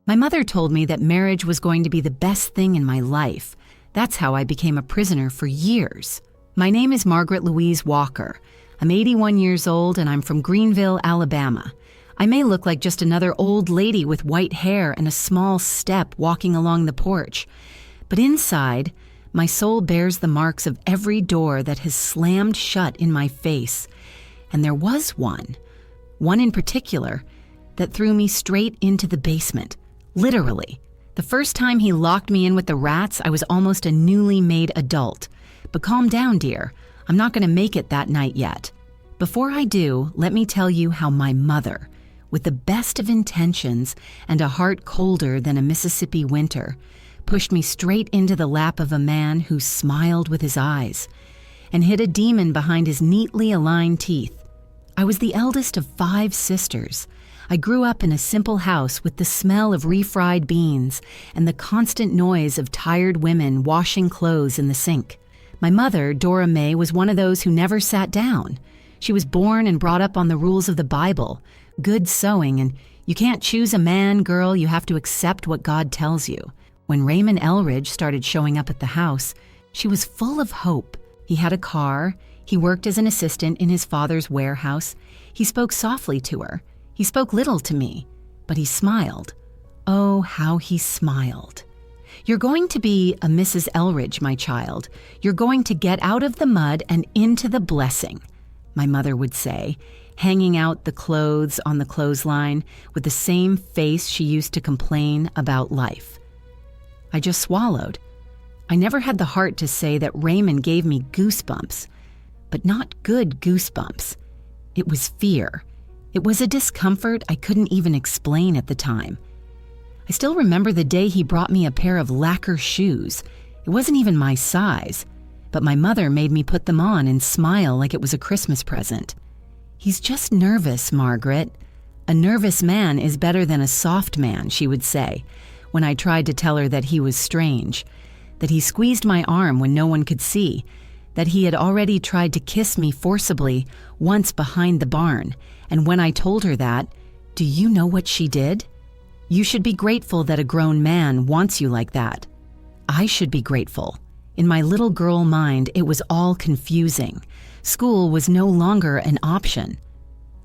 My mother told me that marriage was going to be the best thing in my life. That's how I became a prisoner for years. My name is Margaret Louise Walker. I'm 81 years old and I'm from Greenville, Alabama. I may look like just another old lady with white hair and a small step walking along the porch. But inside, my soul bears the marks of every door that has slammed shut in my face. And there was one in particular, that threw me straight into the basement. Literally. The first time he locked me in with the rats, I was almost a newly made adult. But calm down, dear. I'm not going to make it that night yet. Before I do, let me tell you how my mother, with the best of intentions and a heart colder than a Mississippi winter, pushed me straight into the lap of a man who smiled with his eyes and hid a demon behind his neatly aligned teeth. I was the eldest of 5 sisters. I grew up in a simple house with the smell of refried beans and the constant noise of tired women washing clothes in the sink. My mother, Dora May, was one of those who never sat down. She was born and brought up on the rules of the Bible, good sewing, and you can't choose a man, girl, you have to accept what God tells you. When Raymond Elridge started showing up at the house, she was full of hope. He had a car. He worked as an assistant in his father's warehouse. He spoke softly to her. He spoke little to me, but he smiled. Oh, how he smiled. You're going to be a Mrs. Elridge, my child. You're going to get out of the mud and into the blessing, my mother would say, hanging out the clothes on the clothesline with the same face she used to complain about life. I just swallowed. I never had the heart to say that Raymond gave me goosebumps, but not good goosebumps. It was fear. It was a discomfort I couldn't even explain at the time. I still remember the day he brought me a pair of lacquer shoes. It wasn't even my size, but my mother made me put them on and smile like it was a Christmas present. He's just nervous, Margaret. A nervous man is better than a soft man, she would say, when I tried to tell her that he was strange, that he squeezed my arm when no one could see, that he had already tried to kiss me forcibly once behind the barn, and when I told her that, do you know what she did? You should be grateful that a grown man wants you like that. I should be grateful. In my little girl mind, it was all confusing. School was no longer an option.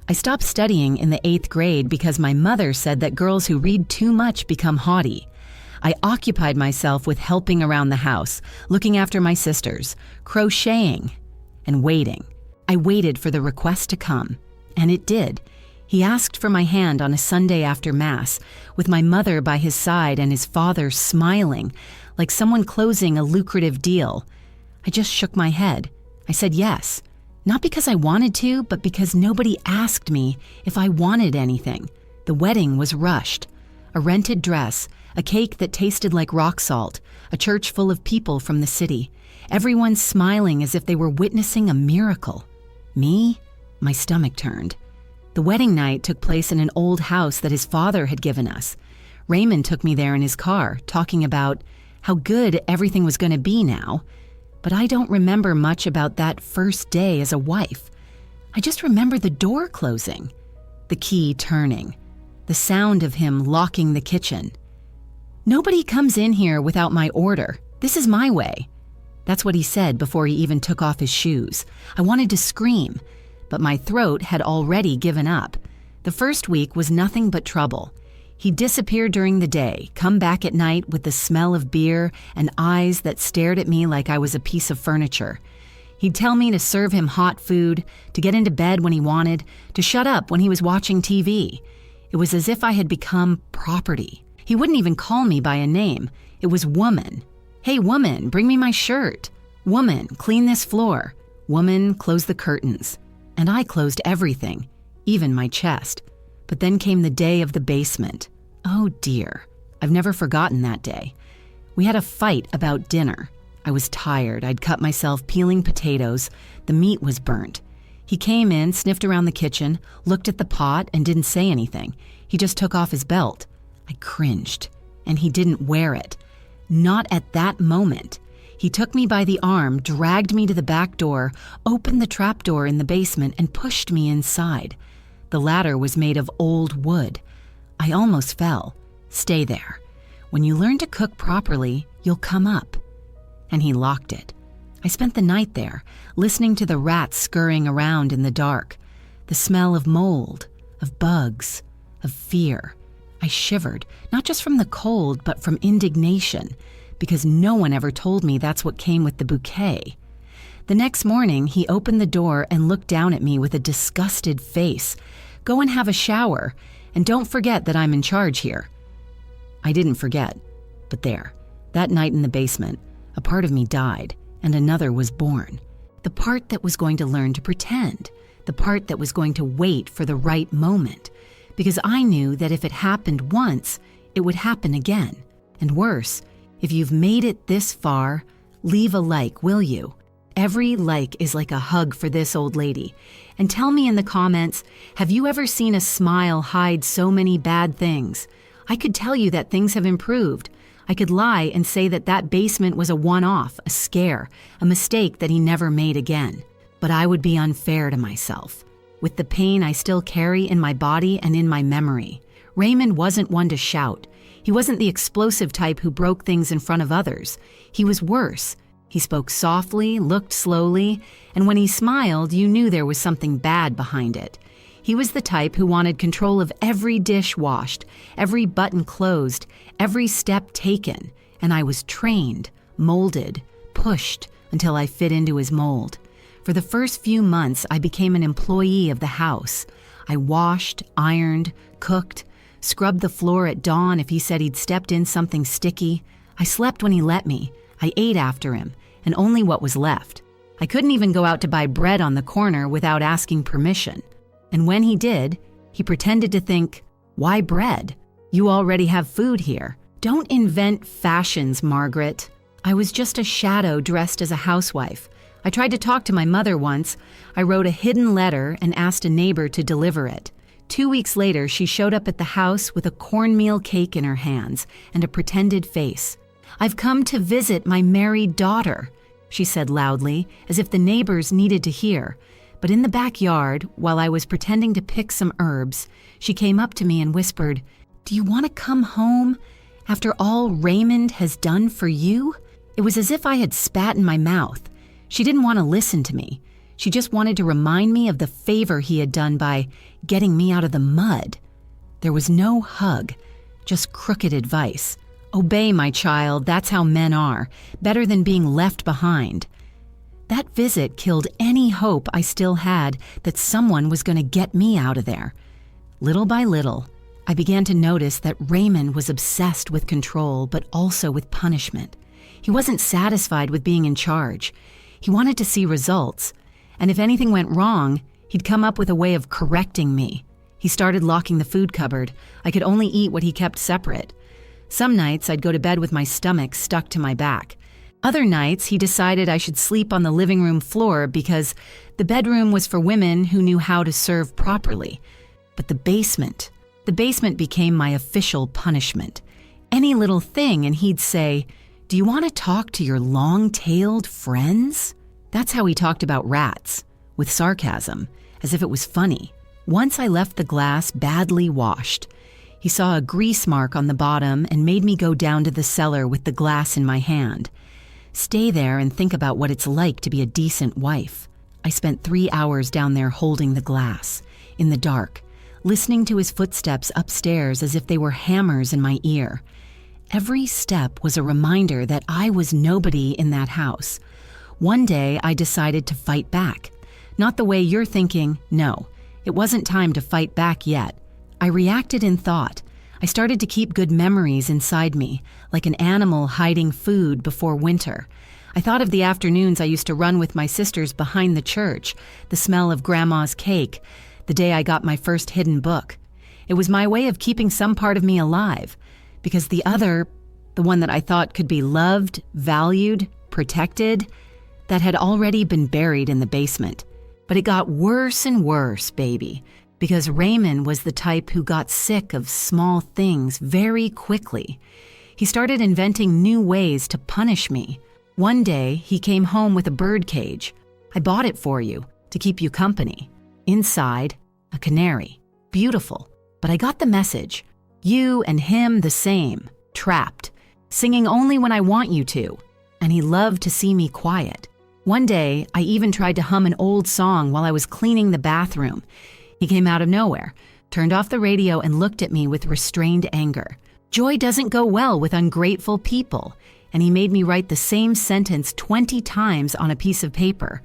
I stopped studying in the 8th grade because my mother said that girls who read too much become haughty. I occupied myself with helping around the house, looking after my sisters, crocheting, and waiting. I waited for the request to come, and it did. He asked for my hand on a Sunday after Mass, with my mother by his side and his father smiling, like someone closing a lucrative deal. I just shook my head. I said yes, not because I wanted to, but because nobody asked me if I wanted anything. The wedding was rushed. A rented dress, a cake that tasted like rock salt, a church full of people from the city, everyone smiling as if they were witnessing a miracle. Me? My stomach turned. The wedding night took place in an old house that his father had given us. Raymond took me there in his car, talking about how good everything was going to be now. But I don't remember much about that first day as a wife. I just remember the door closing, the key turning, the sound of him locking the kitchen. Nobody comes in here without my order. This is my way. That's what he said before he even took off his shoes. I wanted to scream, but my throat had already given up. The first week was nothing but trouble. He'd disappear during the day, come back at night with the smell of beer and eyes that stared at me like I was a piece of furniture. He'd tell me to serve him hot food, to get into bed when he wanted, to shut up when he was watching TV. It was as if I had become property. He wouldn't even call me by a name. It was woman. Hey, woman, bring me my shirt. Woman, clean this floor. Woman, close the curtains. And I closed everything, even my chest. But then came the day of the basement. Oh dear, I've never forgotten that day. We had a fight about dinner. I was tired. I'd cut myself peeling potatoes. The meat was burnt. He came in, sniffed around the kitchen, looked at the pot, and didn't say anything. He just took off his belt. I cringed, and he didn't wear it. Not at that moment. He took me by the arm, dragged me to the back door, opened the trapdoor in the basement, and pushed me inside. The ladder was made of old wood. I almost fell. Stay there. When you learn to cook properly, you'll come up." And he locked it. I spent the night there, listening to the rats scurrying around in the dark, the smell of mold, of bugs, of fear. I shivered, not just from the cold, but from indignation, because no one ever told me that's what came with the bouquet. The next morning, he opened the door and looked down at me with a disgusted face. "Go and have a shower, and don't forget that I'm in charge here." I didn't forget, but there, that night in the basement, a part of me died, and another was born. The part that was going to learn to pretend, the part that was going to wait for the right moment, because I knew that if it happened once, it would happen again. And worse, if you've made it this far, leave a like, will you? Every like is like a hug for this old lady. And tell me in the comments, have you ever seen a smile hide so many bad things? I could tell you that things have improved. I could lie and say that that basement was a one-off, a scare, a mistake that he never made again. But I would be unfair to myself. With the pain I still carry in my body and in my memory. Raymond wasn't one to shout. He wasn't the explosive type who broke things in front of others. He was worse. He spoke softly, looked slowly, and when he smiled, you knew there was something bad behind it. He was the type who wanted control of every dish washed, every button closed, every step taken, and I was trained, molded, pushed until I fit into his mold. For the first few months, I became an employee of the house. I washed, ironed, cooked, scrubbed the floor at dawn if he said he'd stepped in something sticky. I slept when he let me. I ate after him, and only what was left. I couldn't even go out to buy bread on the corner without asking permission. And when he did, he pretended to think, "Why bread? You already have food here. Don't invent fashions, Margaret." I was just a shadow dressed as a housewife. I tried to talk to my mother once. I wrote a hidden letter and asked a neighbor to deliver it. 2 weeks later, she showed up at the house with a cornmeal cake in her hands and a pretended face. "I've come to visit my married daughter," she said loudly, as if the neighbors needed to hear. But in the backyard, while I was pretending to pick some herbs, she came up to me and whispered, "Do you want to come home after all Raymond has done for you?" It was as if I had spat in my mouth. She didn't want to listen to me. She just wanted to remind me of the favor he had done by getting me out of the mud. There was no hug, just crooked advice. "Obey, my child, that's how men are, better than being left behind." That visit killed any hope I still had that someone was going to get me out of there. Little by little, I began to notice that Raymond was obsessed with control, but also with punishment. He wasn't satisfied with being in charge. He wanted to see results, and if anything went wrong, he'd come up with a way of correcting me. He started locking the food cupboard. I could only eat what he kept separate. Some nights I'd go to bed with my stomach stuck to my back. Other nights he decided I should sleep on the living room floor because the bedroom was for women who knew how to serve properly. But the basement became my official punishment. Any little thing and he'd say, "Do you want to talk to your long-tailed friends?" That's how he talked about rats, with sarcasm, as if it was funny. Once I left the glass badly washed. He saw a grease mark on the bottom and made me go down to the cellar with the glass in my hand. Stay there and think about what it's like to be a decent wife. I spent 3 hours down there holding the glass, in the dark, listening to his footsteps upstairs as if they were hammers in my ear. Every step was a reminder that I was nobody in that house. One day I decided to fight back. Not the way you're thinking, no. It wasn't time to fight back yet. I reacted in thought. I started to keep good memories inside me, like an animal hiding food before winter. I thought of the afternoons I used to run with my sisters behind the church, the smell of Grandma's cake, the day I got my first hidden book. It was my way of keeping some part of me alive, because the other, the one that I thought could be loved, valued, protected, that had already been buried in the basement. But it got worse and worse, baby. Because Raymond was the type who got sick of small things very quickly. He started inventing new ways to punish me. One day, he came home with a bird cage. "I bought it for you, to keep you company." Inside, a canary. Beautiful. But I got the message. You and him the same, trapped, singing only when I want you to. And he loved to see me quiet. One day, I even tried to hum an old song while I was cleaning the bathroom. He came out of nowhere, turned off the radio, and looked at me with restrained anger. Joy doesn't go well with ungrateful people. And he made me write the same sentence 20 times on a piece of paper.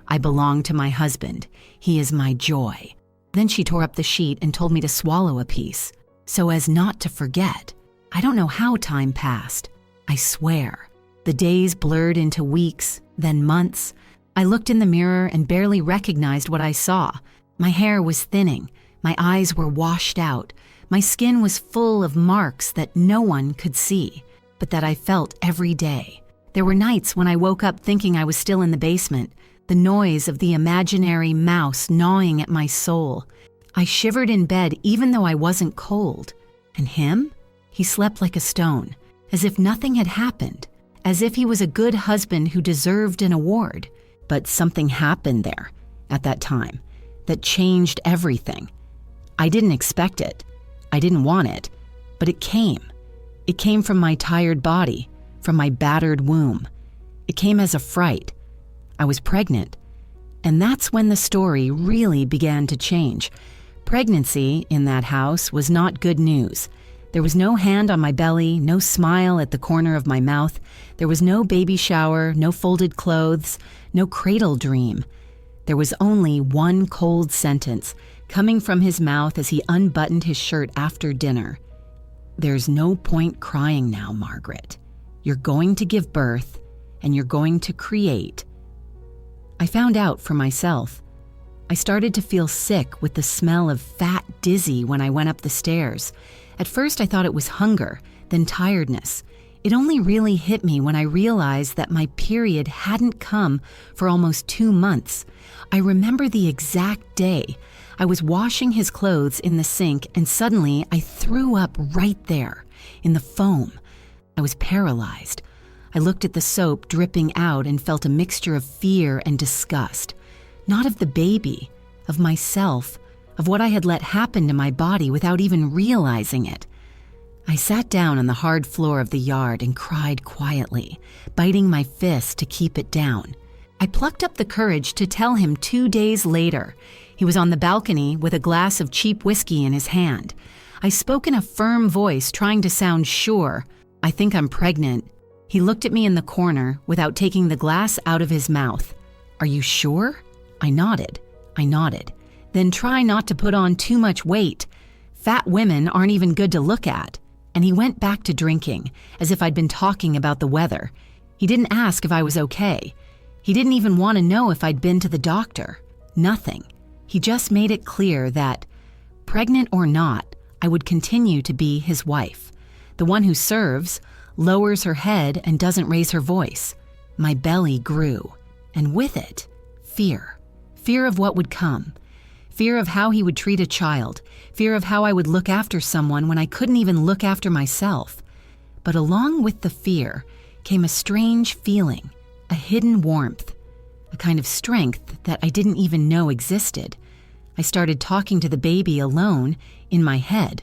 I belong to my husband. He is my joy. Then she tore up the sheet and told me to swallow a piece, so as not to forget. I don't know how time passed. I swear. The days blurred into weeks, then months. I looked in the mirror and barely recognized what I saw. My hair was thinning. My eyes were washed out. My skin was full of marks that no one could see, but that I felt every day. There were nights when I woke up thinking I was still in the basement, the noise of the imaginary mouse gnawing at my soul. I shivered in bed even though I wasn't cold. And him? He slept like a stone, as if nothing had happened, as if he was a good husband who deserved an award. But something happened there, at that time, that changed everything. I didn't expect it. I didn't want it, but it came. It came from my tired body, from my battered womb. It came as a fright. I was pregnant. And that's when the story really began to change. Pregnancy in that house was not good news. There was no hand on my belly, no smile at the corner of my mouth. There was no baby shower, no folded clothes, no cradle dream. There was only one cold sentence coming from his mouth as he unbuttoned his shirt after dinner. There's no point crying now, Margaret. You're going to give birth, and you're going to create. I found out for myself. I started to feel sick with the smell of fat dizzy when I went up the stairs. At first I thought it was hunger, then tiredness. It only really hit me when I realized that my period hadn't come for almost 2 months. I remember the exact day. I was washing his clothes in the sink and suddenly I threw up right there, in the foam. I was paralyzed. I looked at the soap dripping out and felt a mixture of fear and disgust. Not of the baby, of myself, of what I had let happen to my body without even realizing it. I sat down on the hard floor of the yard and cried quietly, biting my fist to keep it down. I plucked up the courage to tell him 2 days later. He was on the balcony with a glass of cheap whiskey in his hand. I spoke in a firm voice, trying to sound sure. I think I'm pregnant. He looked at me in the corner without taking the glass out of his mouth. Are you sure? I nodded. Then try not to put on too much weight. Fat women aren't even good to look at. And he went back to drinking, as if I'd been talking about the weather. He didn't ask if I was okay. He didn't even want to know if I'd been to the doctor. Nothing. He just made it clear that, pregnant or not, I would continue to be his wife. The one who serves, lowers her head and doesn't raise her voice. My belly grew, and with it, fear. Fear of what would come. Fear of how he would treat a child. Fear of how I would look after someone when I couldn't even look after myself. But along with the fear came a strange feeling, a hidden warmth, a kind of strength that I didn't even know existed. I started talking to the baby alone, in my head.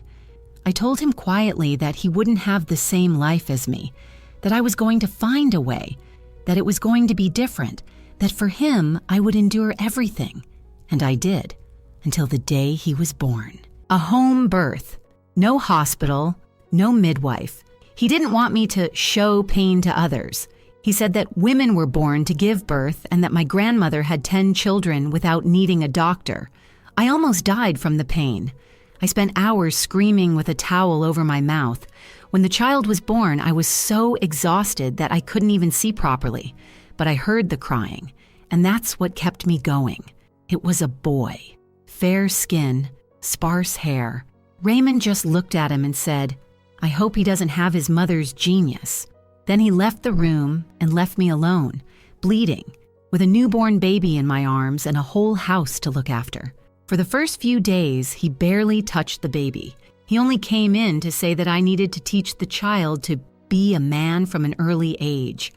I told him quietly that he wouldn't have the same life as me, that I was going to find a way, that it was going to be different, that for him I would endure everything. And I did, until the day he was born. A home birth. No hospital, no midwife. He didn't want me to show pain to others. He said that women were born to give birth and that my grandmother had 10 children without needing a doctor. I almost died from the pain. I spent hours screaming with a towel over my mouth. When the child was born, I was so exhausted that I couldn't even see properly. But I heard the crying, and that's what kept me going. It was a boy. Fair skin, sparse hair. Raymond just looked at him and said, "I hope he doesn't have his mother's genius." Then he left the room and left me alone, bleeding, with a newborn baby in my arms and a whole house to look after. For the first few days, he barely touched the baby. He only came in to say that I needed to teach the child to be a man from an early age.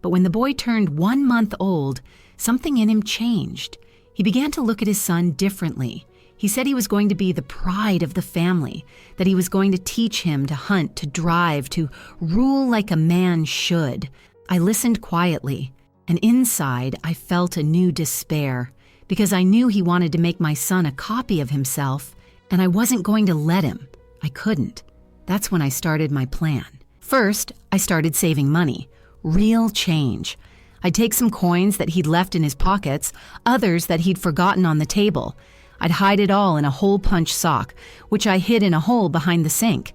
But when the boy turned 1 month old, something in him changed. He began to look at his son differently. He said he was going to be the pride of the family, that he was going to teach him to hunt, to drive, to rule like a man should. I listened quietly, and inside I felt a new despair, because I knew he wanted to make my son a copy of himself, and I wasn't going to let him. I couldn't. That's when I started my plan. First, I started saving money, real change. I'd take some coins that he'd left in his pockets, others that he'd forgotten on the table. I'd hide it all in a hole-punch sock, which I hid in a hole behind the sink.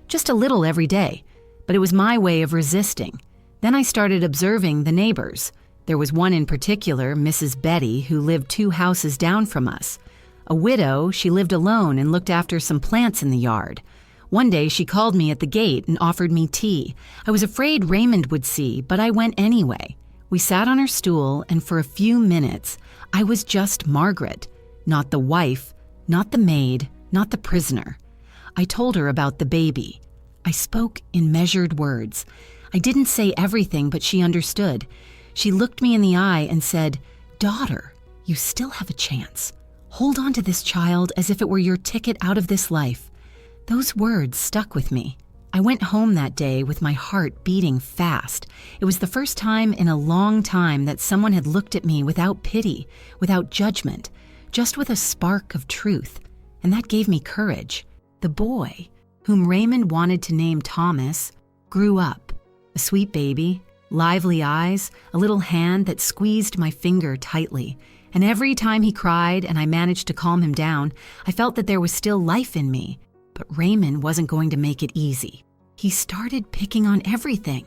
Just a little every day, but it was my way of resisting. Then I started observing the neighbors. There was one in particular, Mrs. Betty, who lived 2 houses down from us. A widow, she lived alone and looked after some plants in the yard. One day she called me at the gate and offered me tea. I was afraid Raymond would see, but I went anyway. We sat on her stool, and for a few minutes, I was just Margaret. Not the wife, not the maid, not the prisoner. I told her about the baby. I spoke in measured words. I didn't say everything, but she understood. She looked me in the eye and said, "Daughter, you still have a chance. Hold on to this child as if it were your ticket out of this life." Those words stuck with me. I went home that day with my heart beating fast. It was the first time in a long time that someone had looked at me without pity, without judgment, just with a spark of truth, and that gave me courage. The boy, whom Raymond wanted to name Thomas, grew up. A sweet baby, lively eyes, a little hand that squeezed my finger tightly. And every time he cried and I managed to calm him down, I felt that there was still life in me. But Raymond wasn't going to make it easy. He started picking on everything.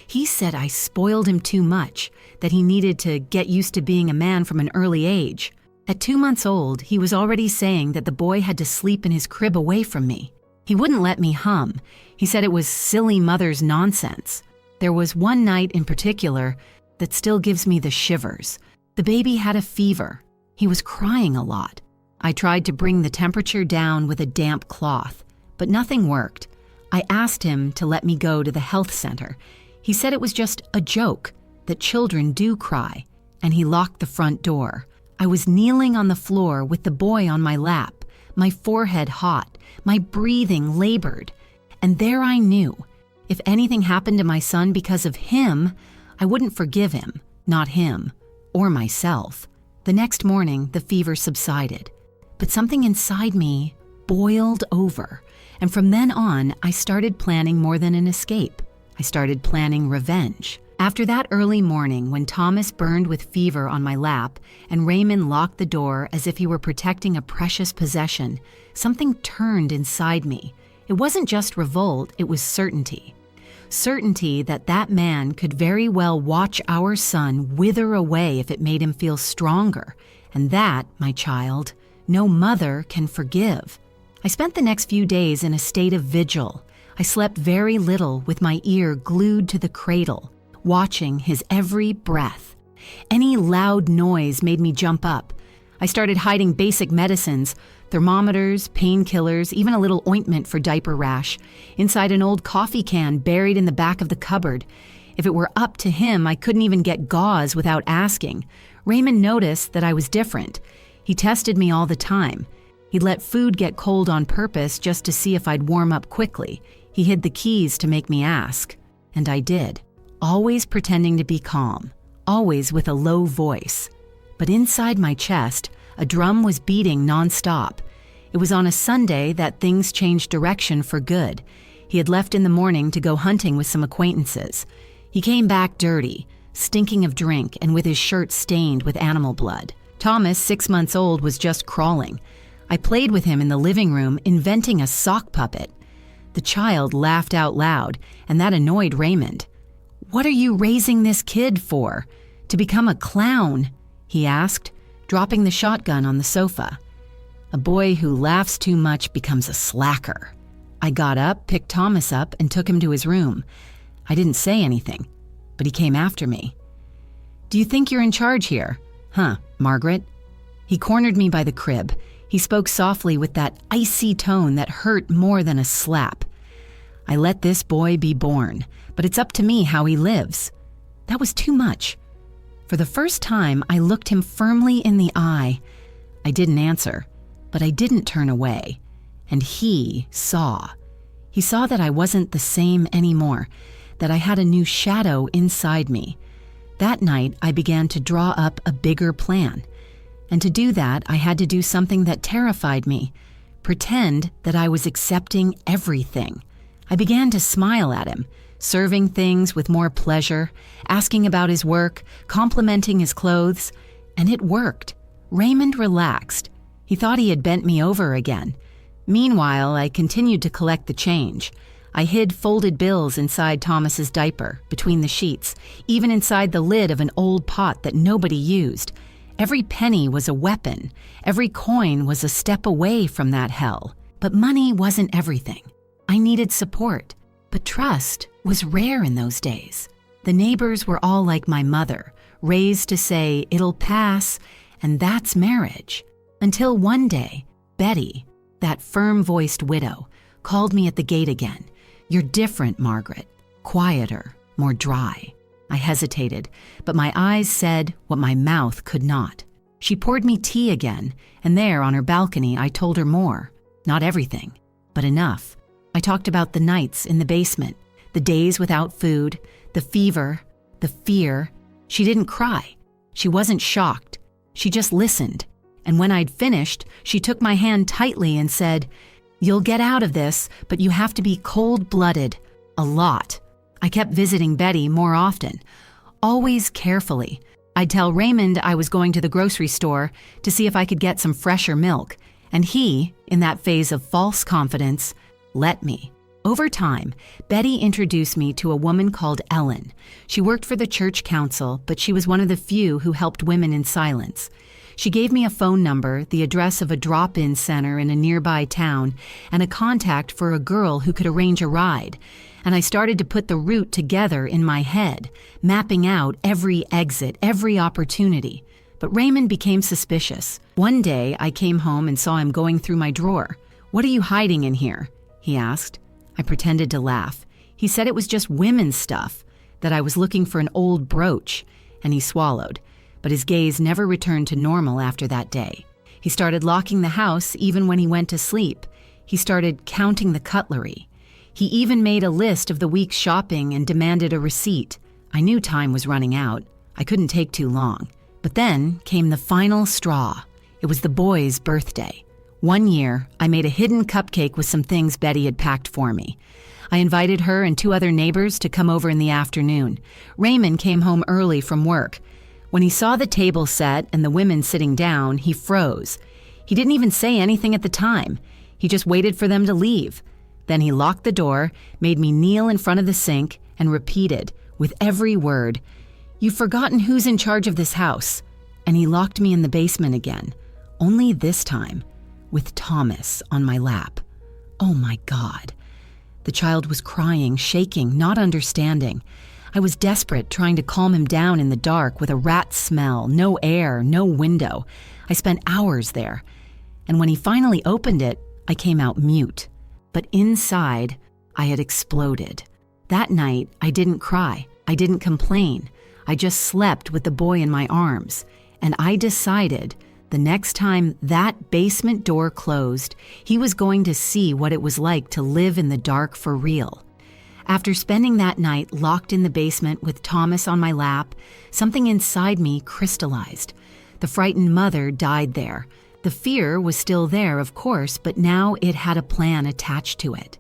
He said I spoiled him too much, that he needed to get used to being a man from an early age. At 2 months old, he was already saying that the boy had to sleep in his crib away from me. He wouldn't let me hum. He said it was silly mother's nonsense. There was one night in particular that still gives me the shivers. The baby had a fever. He was crying a lot. I tried to bring the temperature down with a damp cloth, but nothing worked. I asked him to let me go to the health center. He said it was just a joke, that children do cry, and he locked the front door. I was kneeling on the floor with the boy on my lap, my forehead hot, my breathing labored. And there I knew, if anything happened to my son because of him, I wouldn't forgive him, not him, or myself. The next morning, the fever subsided. But something inside me boiled over, and from then on, I started planning more than an escape. I started planning revenge. After that early morning when Thomas burned with fever on my lap and Raymond locked the door as if he were protecting a precious possession, something turned inside me. It wasn't just revolt, it was certainty. Certainty that that man could very well watch our son wither away if it made him feel stronger, and that, my child, no mother can forgive. I spent the next few days in a state of vigil. I slept very little with my ear glued to the cradle, watching his every breath. Any loud noise made me jump up. I started hiding basic medicines, thermometers, painkillers, even a little ointment for diaper rash, inside an old coffee can buried in the back of the cupboard. If it were up to him, I couldn't even get gauze without asking. Raymond noticed that I was different. He tested me all the time. He'd let food get cold on purpose just to see if I'd warm up quickly. He hid the keys to make me ask. And I did. Always pretending to be calm. Always with a low voice. But inside my chest, a drum was beating nonstop. It was on a Sunday that things changed direction for good. He had left in the morning to go hunting with some acquaintances. He came back dirty, stinking of drink and with his shirt stained with animal blood. Thomas, 6 months old, was just crawling. I played with him in the living room, inventing a sock puppet. The child laughed out loud, and that annoyed Raymond. "What are you raising this kid for? To become a clown?" he asked, dropping the shotgun on the sofa. A boy who laughs too much becomes a slacker. I got up, picked Thomas up, and took him to his room. I didn't say anything, but he came after me. "Do you think you're in charge here? Huh, Margaret?" He cornered me by the crib. He spoke softly with that icy tone that hurt more than a slap. "I let this boy be born, but it's up to me how he lives." That was too much. For the first time, I looked him firmly in the eye. I didn't answer. But I didn't turn away, and he saw. He saw that I wasn't the same anymore, that I had a new shadow inside me. That night, I began to draw up a bigger plan. And to do that, I had to do something that terrified me, pretend that I was accepting everything. I began to smile at him, serving things with more pleasure, asking about his work, complimenting his clothes, and it worked. Raymond relaxed. He thought he had bent me over again. Meanwhile, I continued to collect the change. I hid folded bills inside Thomas's diaper, between the sheets, even inside the lid of an old pot that nobody used. Every penny was a weapon. Every coin was a step away from that hell. But money wasn't everything. I needed support. But trust was rare in those days. The neighbors were all like my mother, raised to say, "It'll pass," and that's marriage. Until one day, Betty, that firm-voiced widow, called me at the gate again. "You're different, Margaret. Quieter, more dry." I hesitated, but my eyes said what my mouth could not. She poured me tea again, and there on her balcony I told her more. Not everything, but enough. I talked about the nights in the basement, the days without food, the fever, the fear. She didn't cry. She wasn't shocked. She just listened. And when I'd finished, she took my hand tightly and said, "You'll get out of this, but you have to be cold-blooded. A lot." I kept visiting Betty more often, always carefully. I'd tell Raymond I was going to the grocery store to see if I could get some fresher milk, and he, in that phase of false confidence, let me. Over time, Betty introduced me to a woman called Ellen. She worked for the church council, but she was one of the few who helped women in silence. She gave me a phone number, the address of a drop-in center in a nearby town, and a contact for a girl who could arrange a ride. And I started to put the route together in my head, mapping out every exit, every opportunity. But Raymond became suspicious. One day, I came home and saw him going through my drawer. "What are you hiding in here?" he asked. I pretended to laugh. He said it was just women's stuff, that I was looking for an old brooch, and he swallowed. But his gaze never returned to normal after that day. He started locking the house even when he went to sleep. He started counting the cutlery. He even made a list of the week's shopping and demanded a receipt. I knew time was running out. I couldn't take too long. But then came the final straw. It was the boy's birthday. One year, I made a hidden cupcake with some things Betty had packed for me. I invited her and 2 other neighbors to come over in the afternoon. Raymond came home early from work. When he saw the table set and the women sitting down, he froze. He didn't even say anything at the time. He just waited for them to leave. Then he locked the door, made me kneel in front of the sink, and repeated, with every word, "You've forgotten who's in charge of this house." And he locked me in the basement again, only this time, with Thomas on my lap. Oh my God. The child was crying, shaking, not understanding. I was desperate, trying to calm him down in the dark with a rat smell, no air, no window. I spent hours there. And when he finally opened it, I came out mute. But inside, I had exploded. That night, I didn't cry. I didn't complain. I just slept with the boy in my arms. And I decided the next time that basement door closed, he was going to see what it was like to live in the dark for real. After spending that night locked in the basement with Thomas on my lap, something inside me crystallized. The frightened mother died there. The fear was still there, of course, but now it had a plan attached to it.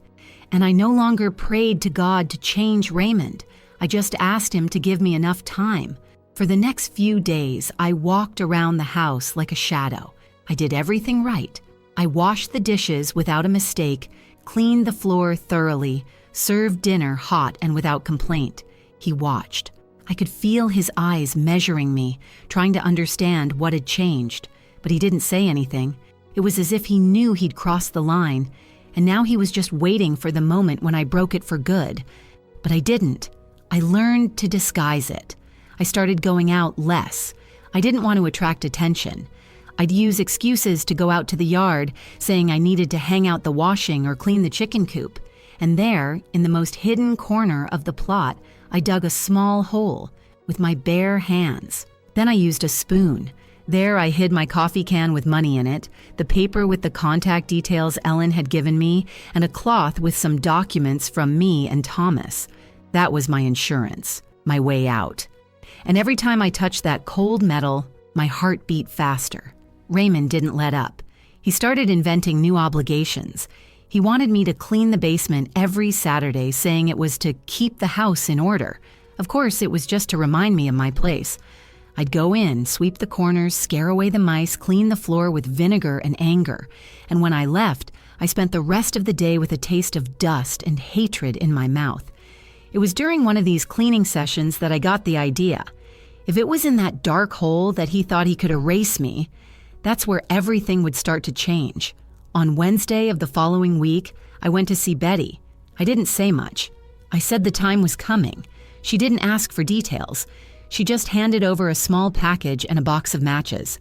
And I no longer prayed to God to change Raymond. I just asked him to give me enough time. For the next few days, I walked around the house like a shadow. I did everything right. I washed the dishes without a mistake, cleaned the floor thoroughly, served dinner hot and without complaint. He watched. I could feel his eyes measuring me, trying to understand what had changed. But he didn't say anything. It was as if he knew he'd crossed the line, and now he was just waiting for the moment when I broke it for good. But I didn't. I learned to disguise it. I started going out less. I didn't want to attract attention. I'd use excuses to go out to the yard, saying I needed to hang out the washing or clean the chicken coop. And there, in the most hidden corner of the plot, I dug a small hole with my bare hands. Then I used a spoon. There I hid my coffee can with money in it, the paper with the contact details Ellen had given me, and a cloth with some documents from me and Thomas. That was my insurance, my way out. And every time I touched that cold metal, my heart beat faster. Raymond didn't let up. He started inventing new obligations. He wanted me to clean the basement every Saturday, saying it was to keep the house in order. Of course, it was just to remind me of my place. I'd go in, sweep the corners, scare away the mice, clean the floor with vinegar and anger. And when I left, I spent the rest of the day with a taste of dust and hatred in my mouth. It was during one of these cleaning sessions that I got the idea. If it was in that dark hole that he thought he could erase me, that's where everything would start to change. On Wednesday of the following week, I went to see Betty. I didn't say much. I said the time was coming. She didn't ask for details. She just handed over a small package and a box of matches.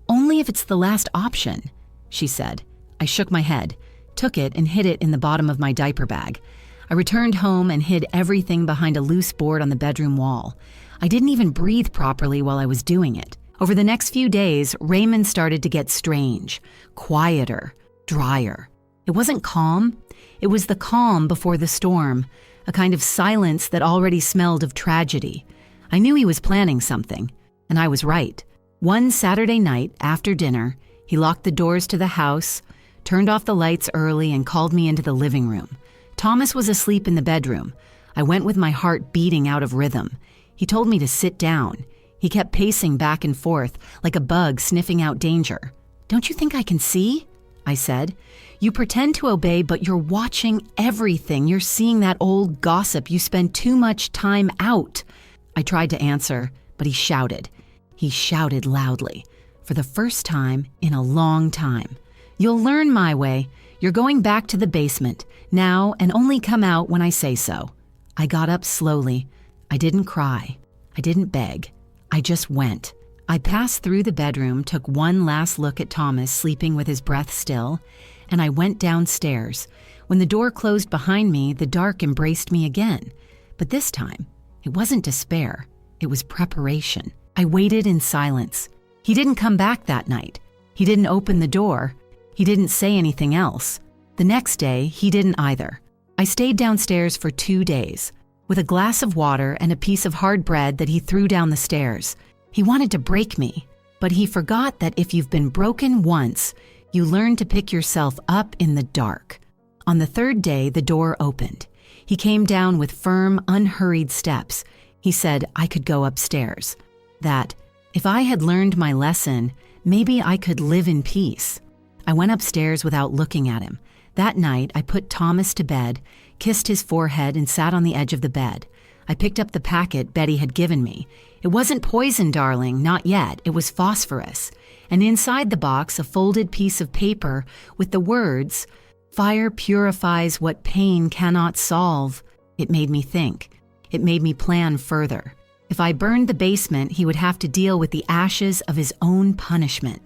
"Only if it's the last option," she said. I shook my head, took it and hid it in the bottom of my diaper bag. I returned home and hid everything behind a loose board on the bedroom wall. I didn't even breathe properly while I was doing it. Over the next few days, Raymond started to get strange, quieter, drier. It wasn't calm. It was the calm before the storm, a kind of silence that already smelled of tragedy. I knew he was planning something, and I was right. One Saturday night, after dinner, he locked the doors to the house, turned off the lights early, and called me into the living room. Thomas was asleep in the bedroom. I went with my heart beating out of rhythm. He told me to sit down. He kept pacing back and forth, like a bug sniffing out danger. "Don't you think I can see?" I said. "You pretend to obey, but you're watching everything. You're seeing that old gossip. You spend too much time out." I tried to answer, but he shouted. He shouted loudly, for the first time in a long time. "You'll learn my way. You're going back to the basement, now, and only come out when I say so." I got up slowly. I didn't cry. I didn't beg. I just went. I passed through the bedroom, took one last look at Thomas sleeping with his breath still, and I went downstairs. When the door closed behind me, the dark embraced me again. But this time, it wasn't despair. It was preparation. I waited in silence. He didn't come back that night. He didn't open the door. He didn't say anything else. The next day, he didn't either. I stayed downstairs for 2 days, with a glass of water and a piece of hard bread that he threw down the stairs. He wanted to break me, but he forgot that if you've been broken once, you learn to pick yourself up in the dark. On the 3rd day, the door opened. He came down with firm, unhurried steps. He said I could go upstairs. That, if I had learned my lesson, maybe I could live in peace. I went upstairs without looking at him. That night, I put Thomas to bed, kissed his forehead, and sat on the edge of the bed. I picked up the packet Betty had given me. It wasn't poison, darling, not yet. It was phosphorus. And inside the box, a folded piece of paper with the words, "Fire purifies what pain cannot solve." It made me think. It made me plan further. If I burned the basement, he would have to deal with the ashes of his own punishment.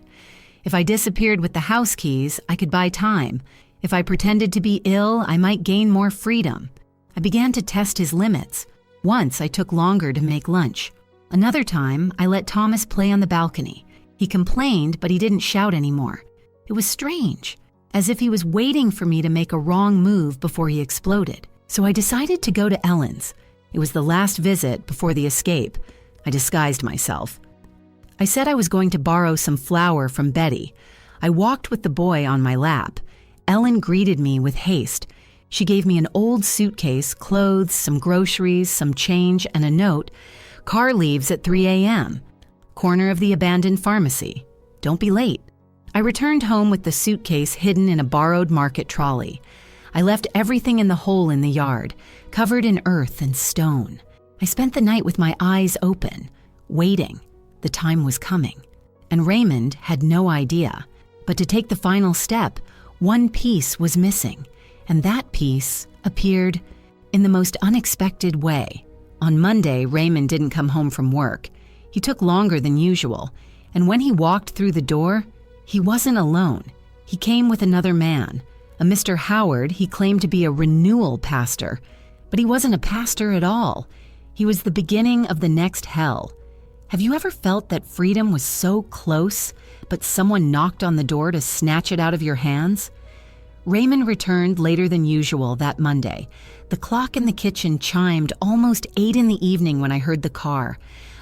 If I disappeared with the house keys, I could buy time. If I pretended to be ill, I might gain more freedom. I began to test his limits. Once I took longer to make lunch. Another time, I let Thomas play on the balcony. He complained, but he didn't shout anymore. It was strange, as if he was waiting for me to make a wrong move before he exploded. So I decided to go to Ellen's. It was the last visit before the escape. I disguised myself. I said I was going to borrow some flour from Betty. I walked with the boy on my lap. Ellen greeted me with haste. She gave me an old suitcase, clothes, some groceries, some change, and a note. "Car leaves at 3 a.m. Corner of the abandoned pharmacy. Don't be late." I returned home with the suitcase hidden in a borrowed market trolley. I left everything in the hole in the yard, covered in earth and stone. I spent the night with my eyes open, waiting. The time was coming. And Raymond had no idea. But to take the final step, one piece was missing. And that piece appeared in the most unexpected way. On Monday, Raymond didn't come home from work. He took longer than usual. And when he walked through the door, he wasn't alone. He came with another man. A Mr. Howard. He claimed to be a renewal pastor. But he wasn't a pastor at all. He was the beginning of the next hell. Have you ever felt that freedom was so close, but someone knocked on the door to snatch it out of your hands? Raymond returned later than usual that Monday. The clock in the kitchen chimed almost 8 in the evening when I heard the car.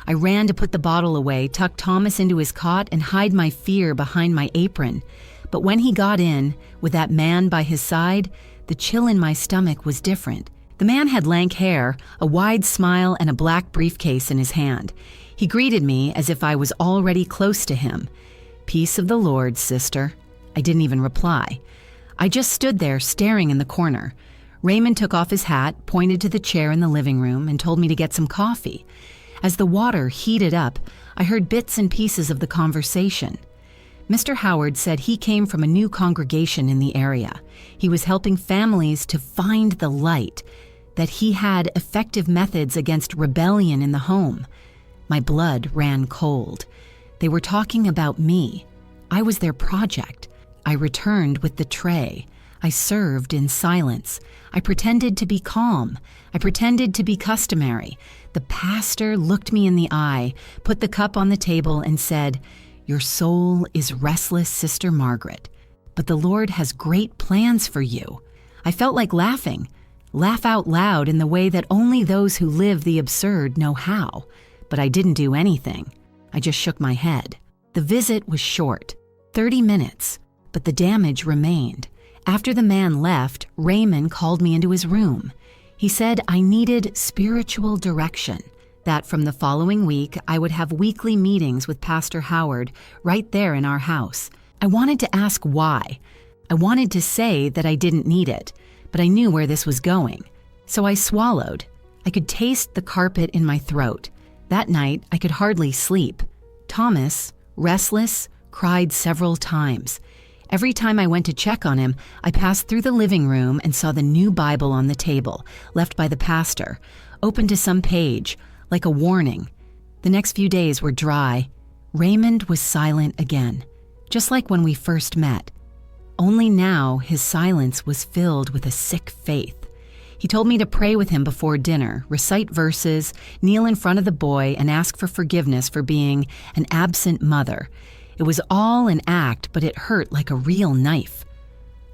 I ran to put the bottle away, tuck Thomas into his cot, and hide my fear behind my apron. But when he got in, with that man by his side, the chill in my stomach was different. The man had lank hair, a wide smile, and a black briefcase in his hand. He greeted me as if I was already close to him. "Peace of the Lord, sister." I didn't even reply. I just stood there staring in the corner. Raymond took off his hat, pointed to the chair in the living room, and told me to get some coffee. As the water heated up, I heard bits and pieces of the conversation. Mr. Howard said he came from a new congregation in the area. He was helping families to find the light, that he had effective methods against rebellion in the home. My blood ran cold. They were talking about me. I was their project. I returned with the tray. I served in silence. I pretended to be calm. I pretended to be customary. The pastor looked me in the eye, put the cup on the table, and said, "Your soul is restless, Sister Margaret, but the Lord has great plans for you." I felt like laughing. Laugh out loud in the way that only those who live the absurd know how. But I didn't do anything. I just shook my head. The visit was short, 30 minutes, but the damage remained. After the man left, Raymond called me into his room. He said I needed spiritual direction, that from the following week I would have weekly meetings with Pastor Howard right there in our house. I wanted to ask why. I wanted to say that I didn't need it, but I knew where this was going. So I swallowed. I could taste the carpet in my throat. That night, I could hardly sleep. Thomas, restless, cried several times. Every time I went to check on him, I passed through the living room and saw the new Bible on the table, left by the pastor, open to some page, like a warning. The next few days were dry. Raymond was silent again, just like when we first met. Only now his silence was filled with a sick faith. He told me to pray with him before dinner, recite verses, kneel in front of the boy, and ask for forgiveness for being an absent mother. It was all an act, but it hurt like a real knife.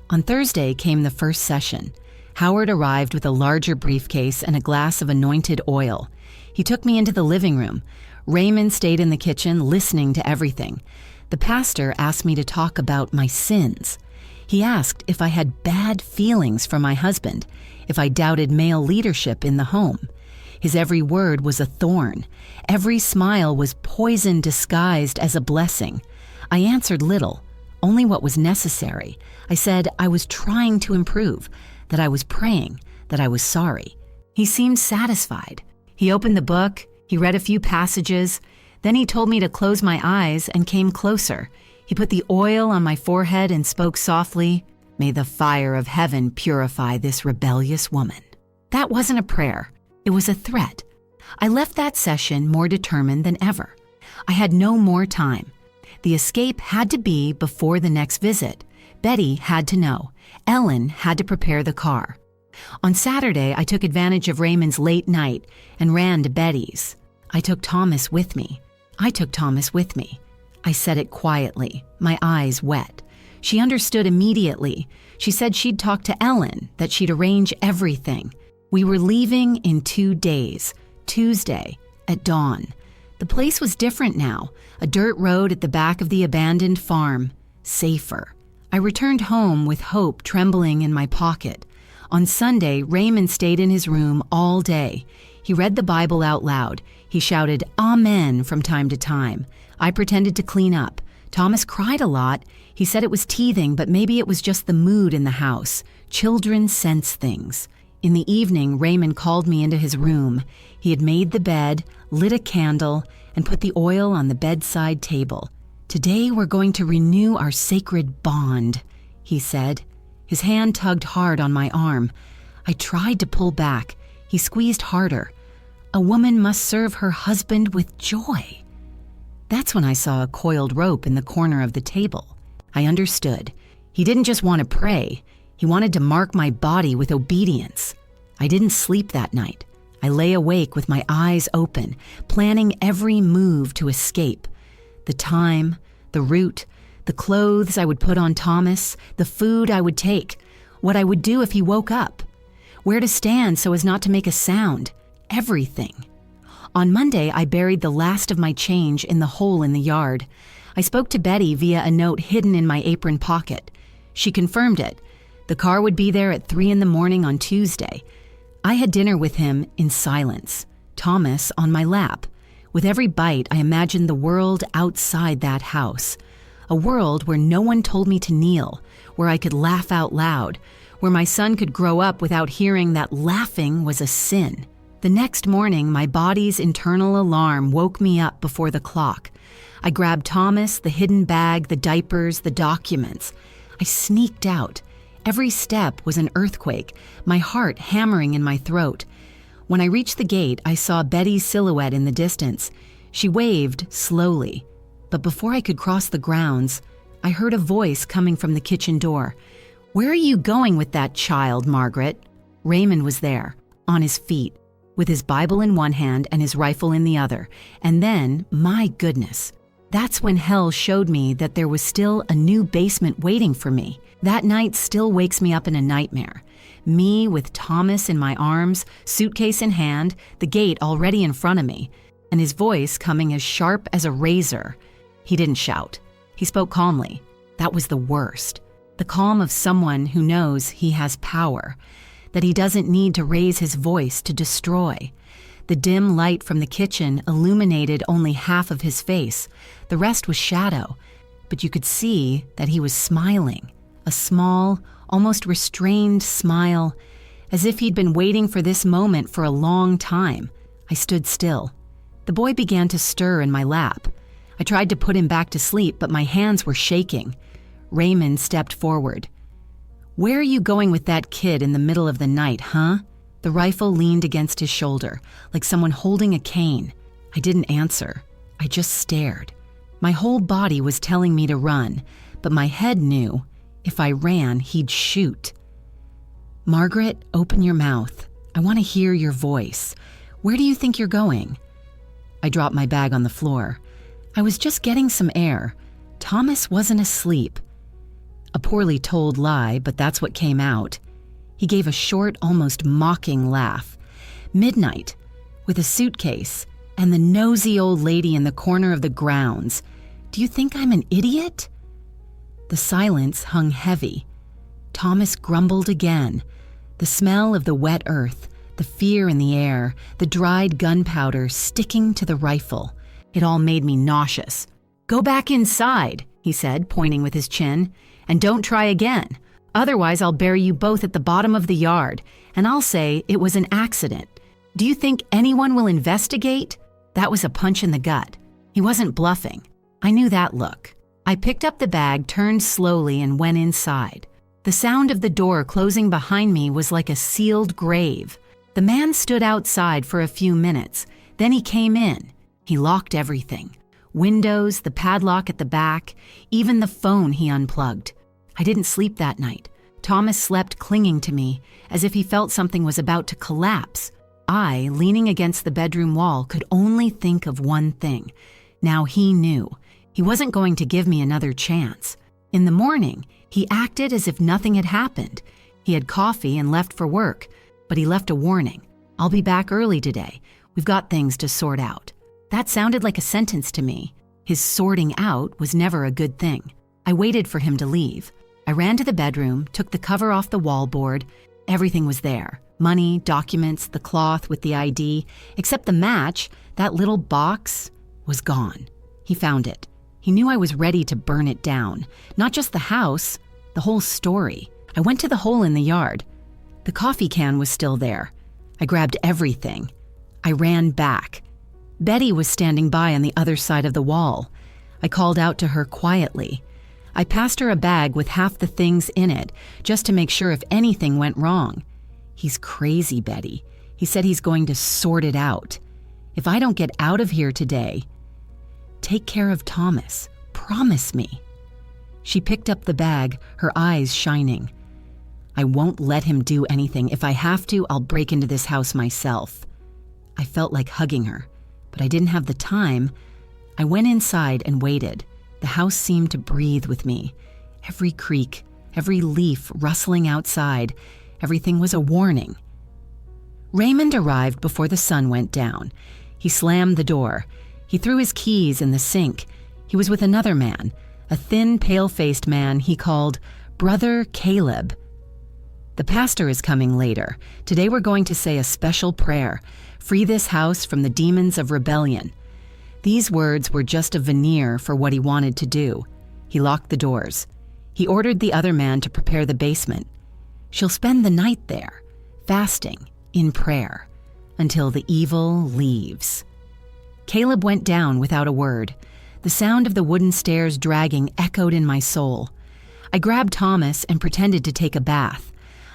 On Thursday came the first session. Howard arrived with a larger briefcase and a glass of anointed oil. He took me into the living room. Raymond stayed in the kitchen, listening to everything. The pastor asked me to talk about my sins. He asked if I had bad feelings for my husband, if I doubted male leadership in the home. His every word was a thorn. Every smile was poison disguised as a blessing. I answered little, only what was necessary. I said I was trying to improve, that I was praying, that I was sorry. He seemed satisfied. He opened the book, he read a few passages, then he told me to close my eyes and came closer. He put the oil on my forehead and spoke softly, "May the fire of heaven purify this rebellious woman." That wasn't a prayer. It was a threat. I left that session more determined than ever. I had no more time. The escape had to be before the next visit. Betty had to know. Ellen had to prepare the car. On Saturday, I took advantage of Raymond's late night and ran to Betty's. I took Thomas with me. I said it quietly, my eyes wet. She understood immediately. She said she'd talk to Ellen, that she'd arrange everything. We were leaving in 2 days, Tuesday, at dawn. The place was different now, a dirt road at the back of the abandoned farm, safer. I returned home with hope trembling in my pocket. On Sunday, Raymond stayed in his room all day. He read the Bible out loud. He shouted, "Amen," from time to time. I pretended to clean up. Thomas cried a lot. He said it was teething, but maybe it was just the mood in the house. Children sense things. In the evening, Raymond called me into his room. He had made the bed, lit a candle, and put the oil on the bedside table. "Today we're going to renew our sacred bond," he said. His hand tugged hard on my arm. I tried to pull back. He squeezed harder. "A woman must serve her husband with joy." That's when I saw a coiled rope in the corner of the table. I understood. He didn't just want to pray. He wanted to mark my body with obedience. I didn't sleep that night. I lay awake with my eyes open, planning every move to escape. The time, the route, the clothes I would put on Thomas, the food I would take, what I would do if he woke up, where to stand so as not to make a sound, everything. On Monday, I buried the last of my change in the hole in the yard. I spoke to Betty via a note hidden in my apron pocket. She confirmed it. The car would be there at 3 a.m. on Tuesday. I had dinner with him in silence, Thomas on my lap. With every bite, I imagined the world outside that house. A world where no one told me to kneel, where I could laugh out loud, where my son could grow up without hearing that laughing was a sin. The next morning, my body's internal alarm woke me up before the clock. I grabbed Thomas, the hidden bag, the diapers, the documents. I sneaked out. Every step was an earthquake, my heart hammering in my throat. When I reached the gate, I saw Betty's silhouette in the distance. She waved slowly. But before I could cross the grounds, I heard a voice coming from the kitchen door. "Where are you going with that child, Margaret?" Raymond was there, on his feet, with his Bible in one hand and his rifle in the other. And then, my goodness, that's when hell showed me that there was still a new basement waiting for me. That night still wakes me up in a nightmare. Me with Thomas in my arms, suitcase in hand, the gate already in front of me, and his voice coming as sharp as a razor. He didn't shout. He spoke calmly. That was the worst. The calm of someone who knows he has power, that he doesn't need to raise his voice to destroy. The dim light from the kitchen illuminated only half of his face. The rest was shadow, but you could see that he was smiling. A small, almost restrained smile, as if he'd been waiting for this moment for a long time. I stood still. The boy began to stir in my lap. I tried to put him back to sleep, but my hands were shaking. Raymond stepped forward. "Where are you going with that kid in the middle of the night, huh?" The rifle leaned against his shoulder, like someone holding a cane. I didn't answer. I just stared. My whole body was telling me to run, but my head knew if I ran, he'd shoot. "Margaret, open your mouth. I want to hear your voice. Where do you think you're going?" I dropped my bag on the floor. I was just getting some air. Thomas wasn't asleep. A poorly told lie, but that's what came out. He gave a short, almost mocking laugh. "Midnight, with a suitcase, and the nosy old lady in the corner of the grounds. Do you think I'm an idiot?" The silence hung heavy. Thomas grumbled again. The smell of the wet earth, the fear in the air, the dried gunpowder sticking to the rifle. It all made me nauseous. "Go back inside," he said, pointing with his chin, "and don't try again. Otherwise, I'll bury you both at the bottom of the yard, and I'll say it was an accident. Do you think anyone will investigate?" That was a punch in the gut. He wasn't bluffing. I knew that look. I picked up the bag, turned slowly, and went inside. The sound of the door closing behind me was like a sealed grave. The man stood outside for a few minutes. Then he came in. He locked everything. Windows, the padlock at the back, even the phone he unplugged. I didn't sleep that night. Thomas slept clinging to me, as if he felt something was about to collapse. I, leaning against the bedroom wall, could only think of one thing. Now he knew. He wasn't going to give me another chance. In the morning, he acted as if nothing had happened. He had coffee and left for work, but he left a warning. "I'll be back early today. We've got things to sort out." That sounded like a sentence to me. His sorting out was never a good thing. I waited for him to leave. I ran to the bedroom, took the cover off the wallboard. Everything was there. Money, documents, the cloth with the ID. Except the match, that little box, was gone. He found it. He knew I was ready to burn it down. Not just the house, the whole story. I went to the hole in the yard. The coffee can was still there. I grabbed everything. I ran back. Betty was standing by on the other side of the wall. I called out to her quietly. I passed her a bag with half the things in it, just to make sure if anything went wrong. "He's crazy, Betty. He said he's going to sort it out. If I don't get out of here today, take care of Thomas. Promise me." She picked up the bag, her eyes shining. "I won't let him do anything. If I have to, I'll break into this house myself." I felt like hugging her, but I didn't have the time. I went inside and waited. The house seemed to breathe with me. Every creak, every leaf rustling outside, everything was a warning. Raymond arrived before the sun went down. He slammed the door. He threw his keys in the sink. He was with another man, a thin, pale-faced man he called Brother Caleb. "The pastor is coming later. Today we're going to say a special prayer. Free this house from the demons of rebellion." These words were just a veneer for what he wanted to do. He locked the doors. He ordered the other man to prepare the basement. "She'll spend the night there, fasting, in prayer, until the evil leaves." Caleb went down without a word. The sound of the wooden stairs dragging echoed in my soul. I grabbed Thomas and pretended to take a bath.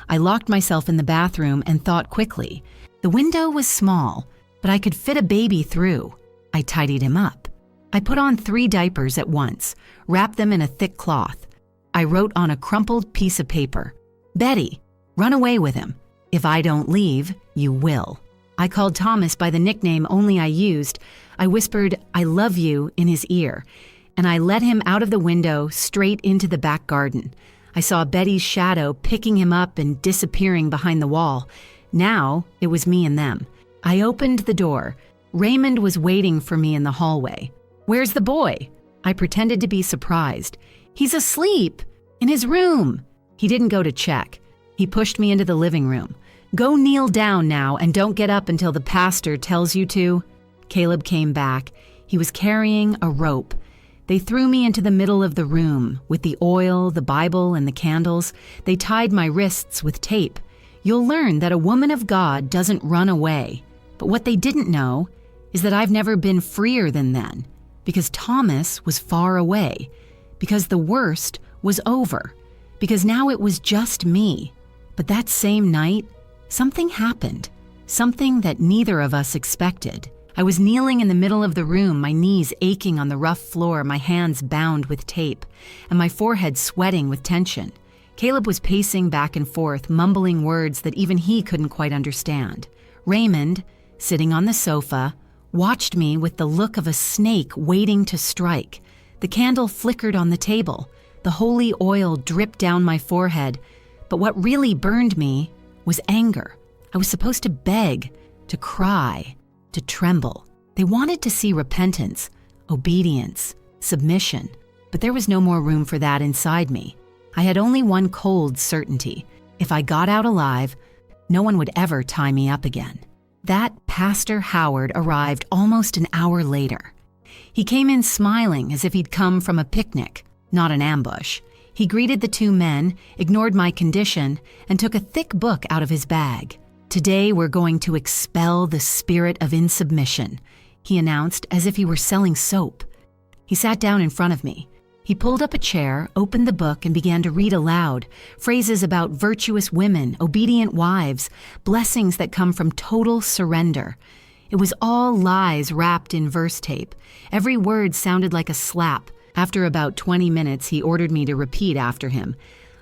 I locked myself in the bathroom and thought quickly. The window was small, but I could fit a baby through. I tidied him up. I put on 3 diapers at once, wrapped them in a thick cloth. I wrote on a crumpled piece of paper, "Betty, run away with him. If I don't leave, you will." I called Thomas by the nickname only I used. I whispered, "I love you," in his ear, and I let him out of the window straight into the back garden. I saw Betty's shadow picking him up and disappearing behind the wall. Now it was me and them. I opened the door. Raymond was waiting for me in the hallway. "Where's the boy?" I pretended to be surprised. "He's asleep, in his room." He didn't go to check. He pushed me into the living room. "Go kneel down now and don't get up until the pastor tells you to." Caleb came back. He was carrying a rope. They threw me into the middle of the room with the oil, the Bible, and the candles. They tied my wrists with tape. You'll learn that a woman of God doesn't run away. But what they didn't know is that I've never been freer than then, because Thomas was far away, because the worst was over, because now it was just me. But that same night, something happened, something that neither of us expected. I was kneeling in the middle of the room, my knees aching on the rough floor, my hands bound with tape, and my forehead sweating with tension. Caleb was pacing back and forth, mumbling words that even he couldn't quite understand. Raymond, sitting on the sofa, watched me with the look of a snake waiting to strike. The candle flickered on the table. The holy oil dripped down my forehead. But what really burned me was anger. I was supposed to beg, to cry, to tremble. They wanted to see repentance, obedience, submission, but there was no more room for that inside me. I had only one cold certainty. If I got out alive, no one would ever tie me up again. That Pastor Howard arrived almost an hour later. He came in smiling as if he'd come from a picnic, not an ambush. He greeted the 2 men, ignored my condition, and took a thick book out of his bag. "Today we're going to expel the spirit of insubmission," he announced as if he were selling soap. He sat down in front of me. He pulled up a chair, opened the book, and began to read aloud, phrases about virtuous women, obedient wives, blessings that come from total surrender. It was all lies wrapped in verse tape. Every word sounded like a slap. After about 20 minutes, he ordered me to repeat after him.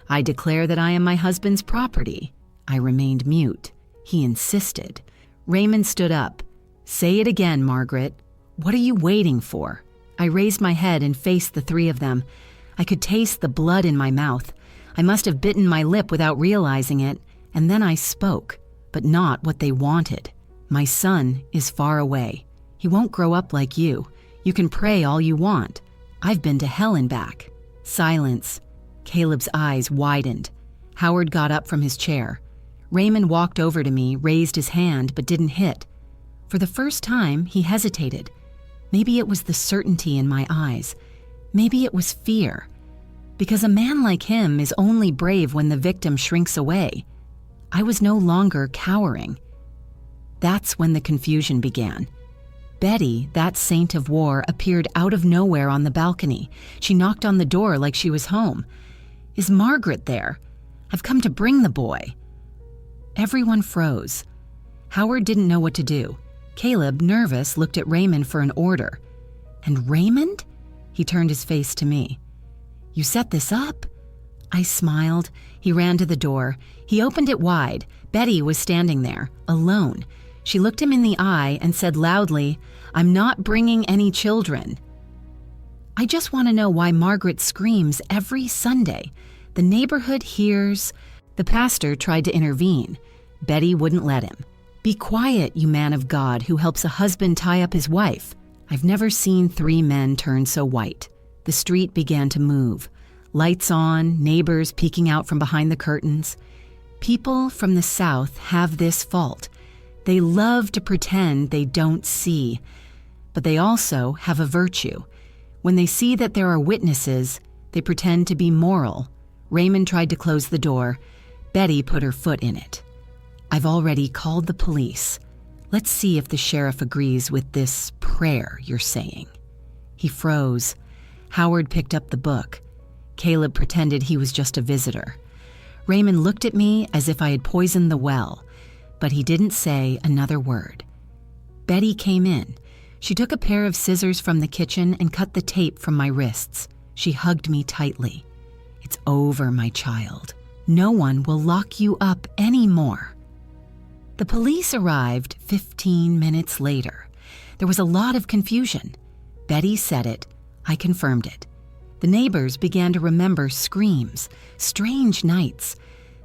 "I declare that I am my husband's property." I remained mute. He insisted. Raymond stood up. "Say it again, Margaret. What are you waiting for?" I raised my head and faced the 3 of them. I could taste the blood in my mouth. I must have bitten my lip without realizing it, and then I spoke, but not what they wanted. "My son is far away. He won't grow up like you. You can pray all you want. I've been to hell and back." Silence. Caleb's eyes widened. Howard got up from his chair. Raymond walked over to me, raised his hand, but didn't hit. For the first time, he hesitated. Maybe it was the certainty in my eyes. Maybe it was fear. Because a man like him is only brave when the victim shrinks away. I was no longer cowering. That's when the confusion began. Betty, that saint of war, appeared out of nowhere on the balcony. She knocked on the door like she was home. "Is Margaret there? I've come to bring the boy." Everyone froze. Howard didn't know what to do. Caleb, nervous, looked at Raymond for an order. "And Raymond?" He turned his face to me. "You set this up?" I smiled. He ran to the door. He opened it wide. Betty was standing there, alone. She looked him in the eye and said loudly, "I'm not bringing any children." I just want to know why Margaret screams every Sunday. The neighborhood hears. The pastor tried to intervene. Betty wouldn't let him. "Be quiet, you man of God who helps a husband tie up his wife." I've never seen 3 men turn so white. The street began to move. Lights on, neighbors peeking out from behind the curtains. People from the South have this fault. They love to pretend they don't see. But they also have a virtue. When they see that there are witnesses, they pretend to be moral. Raymond tried to close the door. Betty put her foot in it. "I've already called the police. Let's see if the sheriff agrees with this prayer you're saying." He froze. Howard picked up the book. Caleb pretended he was just a visitor. Raymond looked at me as if I had poisoned the well, but he didn't say another word. Betty came in. She took a pair of scissors from the kitchen and cut the tape from my wrists. She hugged me tightly. "It's over, my child. No one will lock you up anymore." The police arrived 15 minutes later. There was a lot of confusion. Betty said it. I confirmed it. The neighbors began to remember screams, strange nights.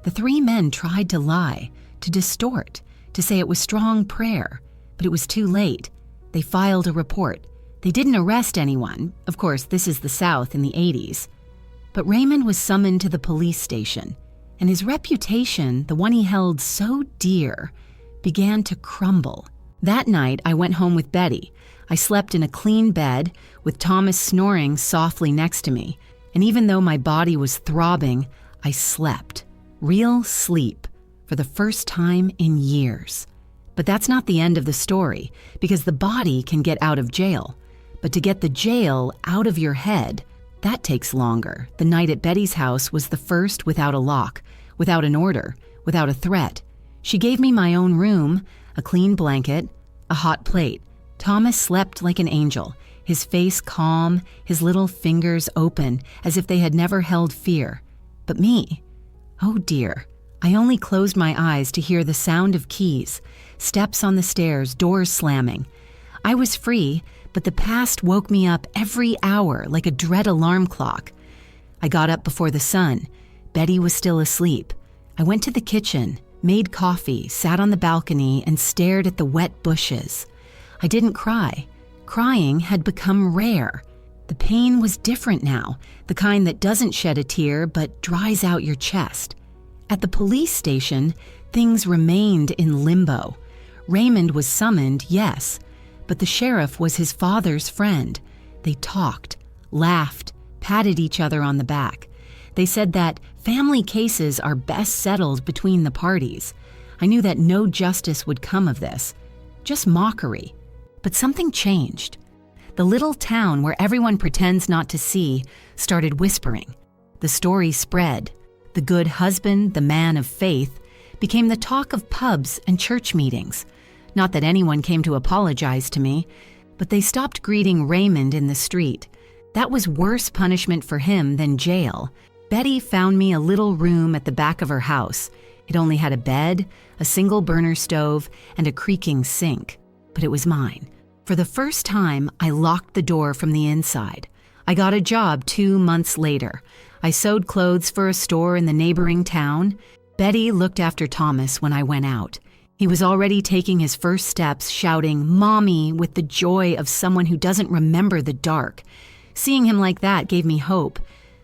The 3 men tried to lie, to distort, to say it was strong prayer, but it was too late. They filed a report. They didn't arrest anyone. Of course, this is the South in the 80s. But Raymond was summoned to the police station, and his reputation, the one he held so dear, began to crumble. That night, I went home with Betty. I slept in a clean bed, with Thomas snoring softly next to me, and even though my body was throbbing, I slept. Real sleep, for the first time in years. But that's not the end of the story, because the body can get out of jail. But to get the jail out of your head, that takes longer. The night at Betty's house was the first without a lock, without an order, without a threat. She gave me my own room, a clean blanket, a hot plate. Thomas slept like an angel, his face calm, his little fingers open, as if they had never held fear. But me? Oh dear. I only closed my eyes to hear the sound of keys, steps on the stairs, doors slamming. I was free, but the past woke me up every hour like a dread alarm clock. I got up before the sun. Betty was still asleep. I went to the kitchen, made coffee, sat on the balcony, and stared at the wet bushes. I didn't cry. Crying had become rare. The pain was different now, the kind that doesn't shed a tear but dries out your chest. At the police station, things remained in limbo. Raymond was summoned, yes, but the sheriff was his father's friend. They talked, laughed, patted each other on the back. They said that family cases are best settled between the parties. I knew that no justice would come of this, just mockery. But something changed. The little town where everyone pretends not to see started whispering. The story spread. The good husband, the man of faith, became the talk of pubs and church meetings. Not that anyone came to apologize to me, but they stopped greeting Raymond in the street. That was worse punishment for him than jail. Betty found me a little room at the back of her house. It only had a bed, a single burner stove, and a creaking sink. But it was mine. For the first time, I locked the door from the inside. I got a job 2 months later. I sewed clothes for a store in the neighboring town. Betty looked after Thomas when I went out. He was already taking his first steps, shouting, "Mommy," with the joy of someone who doesn't remember the dark. Seeing him like that gave me hope,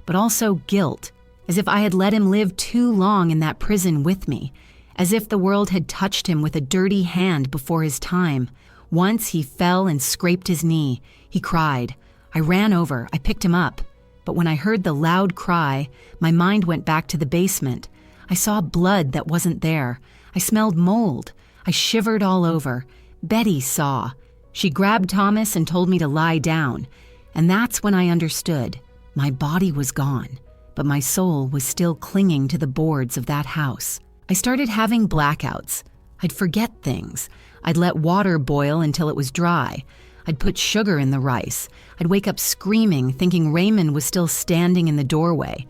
but also guilt, as if I had let him live too long in that prison with me, as if the world had touched him with a dirty hand before his time. Once he fell and scraped his knee. He cried. I ran over. I picked him up. But when I heard the loud cry, my mind went back to the basement. I saw blood that wasn't there. I smelled mold. I shivered all over. Betty saw. She grabbed Thomas and told me to lie down. And that's when I understood. My body was gone, but my soul was still clinging to the boards of that house. I started having blackouts. I'd forget things. I'd let water boil until it was dry. I'd put sugar in the rice. I'd wake up screaming, thinking Raymond was still standing in the doorway.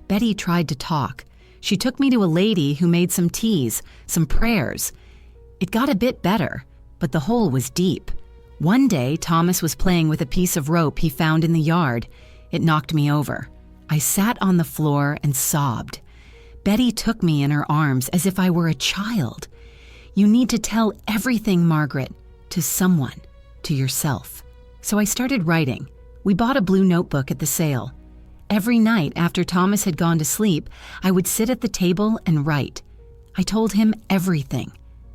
Betty tried to talk. She took me to a lady who made some teas, some prayers. It got a bit better, but the hole was deep. One day, Thomas was playing with a piece of rope he found in the yard. It knocked me over. I sat on the floor and sobbed. Betty took me in her arms as if I were a child. You need to tell everything, Margaret, to someone, to yourself. So I started writing. We bought a blue notebook at the sale. Every night after Thomas had gone to sleep, I would sit at the table and write. I told him everything.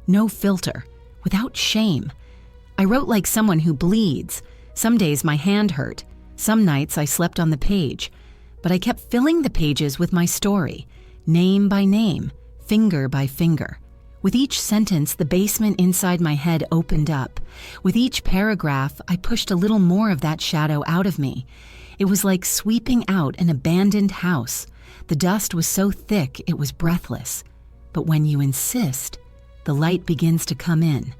No filter, without shame. I wrote like someone who bleeds. Some days my hand hurt. Some nights I slept on the page. But I kept filling the pages with my story, name by name, finger by finger. With each sentence, the basement inside my head opened up. With each paragraph, I pushed a little more of that shadow out of me. It was like sweeping out an abandoned house. The dust was so thick it was breathless. But when you insist, the light begins to come in.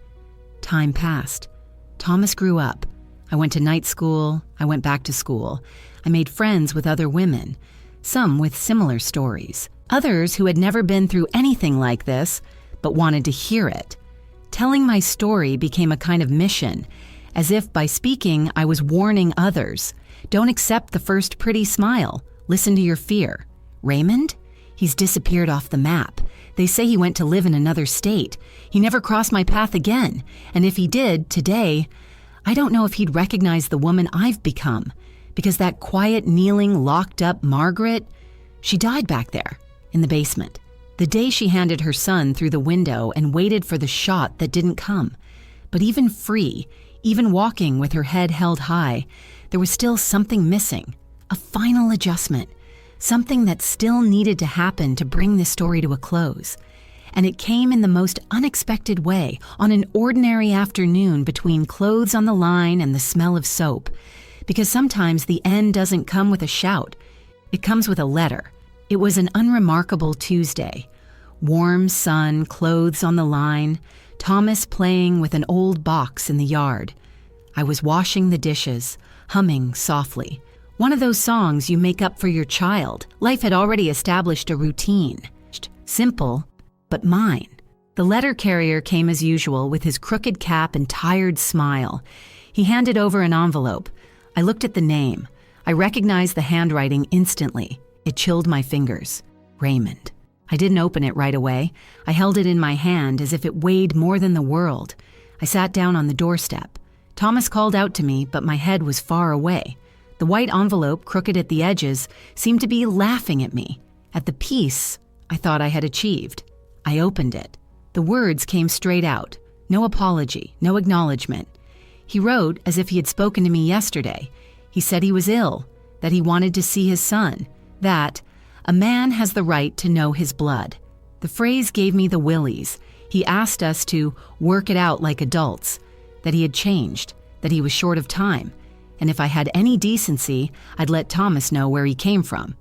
Time passed. Thomas grew up. I went to night school. I went back to school. I made friends with other women, some with similar stories, others who had never been through anything like this, but wanted to hear it. Telling my story became a kind of mission, as if by speaking I was warning others. Don't accept the first pretty smile. Listen to your fear. Raymond? He's disappeared off the map. They say he went to live in another state. He never crossed my path again, and if he did, today, I don't know if he'd recognize the woman I've become, because that quiet, kneeling, locked up Margaret, she died back there, in the basement. The day she handed her son through the window and waited for the shot that didn't come. But even free, even walking with her head held high, there was still something missing, a final adjustment, something that still needed to happen to bring this story to a close. And it came in the most unexpected way, on an ordinary afternoon between clothes on the line and the smell of soap. Because sometimes the end doesn't come with a shout. It comes with a letter. It was an unremarkable Tuesday. Warm sun, clothes on the line, Thomas playing with an old box in the yard. I was washing the dishes, humming softly. One of those songs you make up for your child. Life had already established a routine. Simple, but mine. The letter carrier came as usual with his crooked cap and tired smile. He handed over an envelope. I looked at the name. I recognized the handwriting instantly. It chilled my fingers. Raymond. I didn't open it right away. I held it in my hand as if it weighed more than the world. I sat down on the doorstep. Thomas called out to me, but my head was far away. The white envelope, crooked at the edges, seemed to be laughing at me. At the peace I thought I had achieved. I opened it. The words came straight out. No apology, no acknowledgement. He wrote as if he had spoken to me yesterday. He said he was ill, that he wanted to see his son, that a man has the right to know his blood. The phrase gave me the willies. He asked us to work it out like adults, that he had changed, that he was short of time, and if I had any decency, I'd let Thomas know where he came from.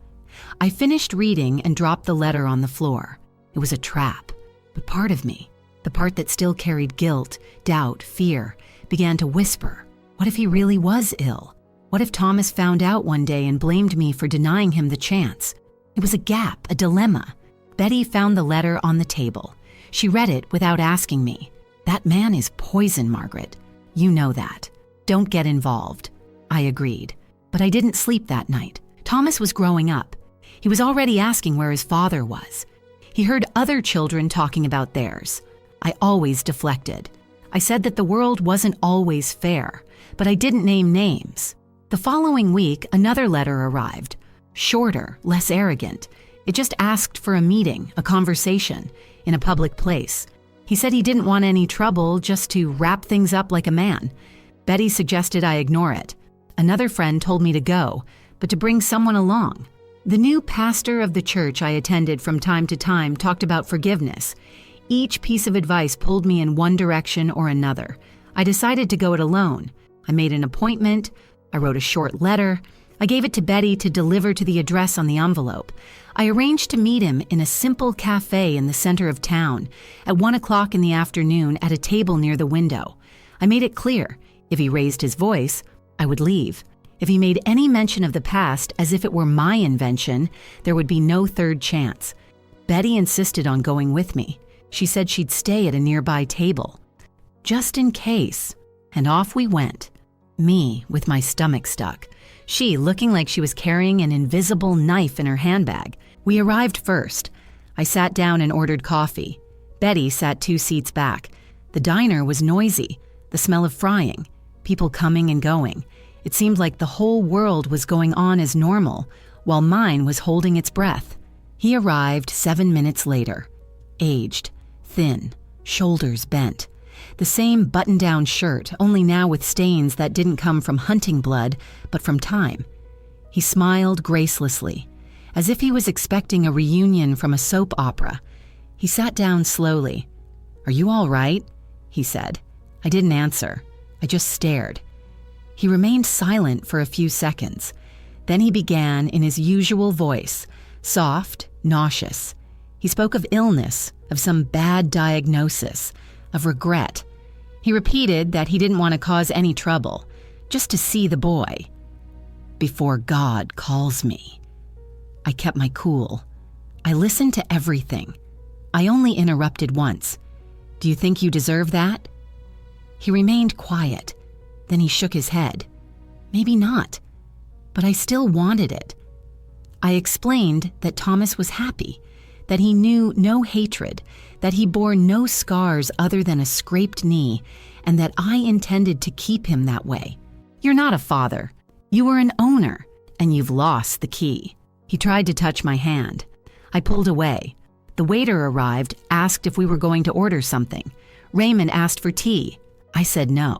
I finished reading and dropped the letter on the floor. It was a trap, but part of me, the part that still carried guilt, doubt, fear, began to whisper, what if he really was ill? What if Thomas found out one day and blamed me for denying him the chance? It was a gap, a dilemma. Betty found the letter on the table. She read it without asking me. That man is poison, Margaret. You know that. Don't get involved. I agreed. But I didn't sleep that night. Thomas was growing up. He was already asking where his father was. He heard other children talking about theirs. I always deflected. I said that the world wasn't always fair, but I didn't name names. The following week, another letter arrived. Shorter, less arrogant. It just asked for a meeting, a conversation, in a public place. He said he didn't want any trouble, just to wrap things up like a man. Betty suggested I ignore it. Another friend told me to go, but to bring someone along. The new pastor of the church I attended from time to time talked about forgiveness. Each piece of advice pulled me in one direction or another. I decided to go it alone. I made an appointment. I wrote a short letter. I gave it to Betty to deliver to the address on the envelope. I arranged to meet him in a simple cafe in the center of town at 1 o'clock in the afternoon at a table near the window. I made it clear, if he raised his voice, I would leave. If he made any mention of the past as if it were my invention, there would be no third chance. Betty insisted on going with me. She said she'd stay at a nearby table. Just in case. And off we went. Me with my stomach stuck. She looking like she was carrying an invisible knife in her handbag. We arrived first. I sat down and ordered coffee. Betty sat 2 seats back. The diner was noisy. The smell of frying. People coming and going. It seemed like the whole world was going on as normal, while mine was holding its breath. He arrived 7 minutes later. Aged, thin, shoulders bent. The same button-down shirt, only now with stains that didn't come from hunting blood, but from time. He smiled gracelessly, as if he was expecting a reunion from a soap opera. He sat down slowly. "Are you all right?" he said. I didn't answer. I just stared. He remained silent for a few seconds. Then he began in his usual voice, soft, nauseous. He spoke of illness, of some bad diagnosis, of regret. He repeated that he didn't want to cause any trouble, just to see the boy. "Before God calls me." I kept my cool. I listened to everything. I only interrupted once. "Do you think you deserve that?" He remained quiet. Then he shook his head. Maybe not, but I still wanted it. I explained that Thomas was happy, that he knew no hatred, that he bore no scars other than a scraped knee, and that I intended to keep him that way. "You're not a father. You are an owner, and you've lost the key." He tried to touch my hand. I pulled away. The waiter arrived, asked if we were going to order something. Raymond asked for tea. I said no.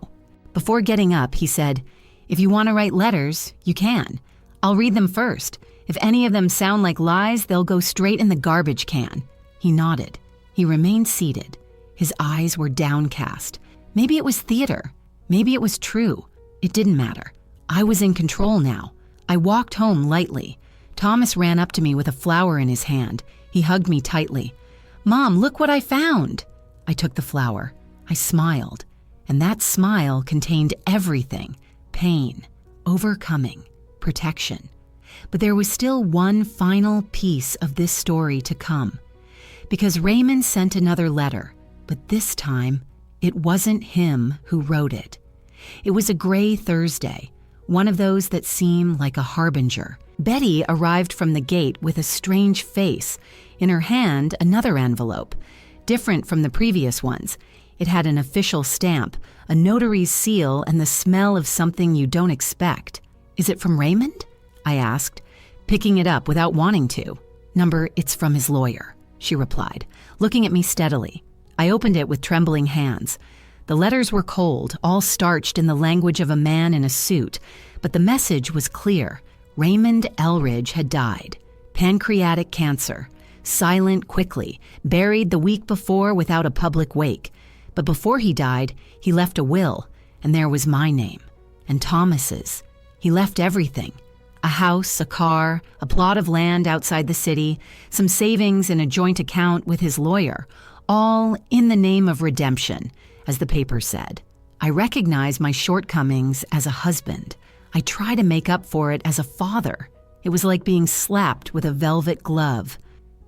Before getting up, he said, "If you want to write letters, you can. I'll read them first. If any of them sound like lies, they'll go straight in the garbage can." He nodded. He remained seated. His eyes were downcast. Maybe it was theater. Maybe it was true. It didn't matter. I was in control now. I walked home lightly. Thomas ran up to me with a flower in his hand. He hugged me tightly. "Mom, look what I found." I took the flower. I smiled. And that smile contained everything: pain, overcoming, protection. But there was still one final piece of this story to come. Because Raymond sent another letter, but this time, it wasn't him who wrote it. It was a gray Thursday, one of those that seem like a harbinger. Betty arrived from the gate with a strange face. In her hand, another envelope, different from the previous ones. It had an official stamp, a notary's seal, and the smell of something you don't expect. "Is it from Raymond?" I asked, picking it up without wanting to. "It's from his lawyer," she replied, looking at me steadily. I opened it with trembling hands. The letters were cold, all starched in the language of a man in a suit, but the message was clear. Raymond Elridge had died. Pancreatic cancer. Silent quickly, buried the week before without a public wake. But before he died, he left a will, and there was my name, and Thomas's. He left everything. A house, a car, a plot of land outside the city, some savings in a joint account with his lawyer, all in the name of redemption, as the paper said. I recognize my shortcomings as a husband. I try to make up for it as a father. It was like being slapped with a velvet glove.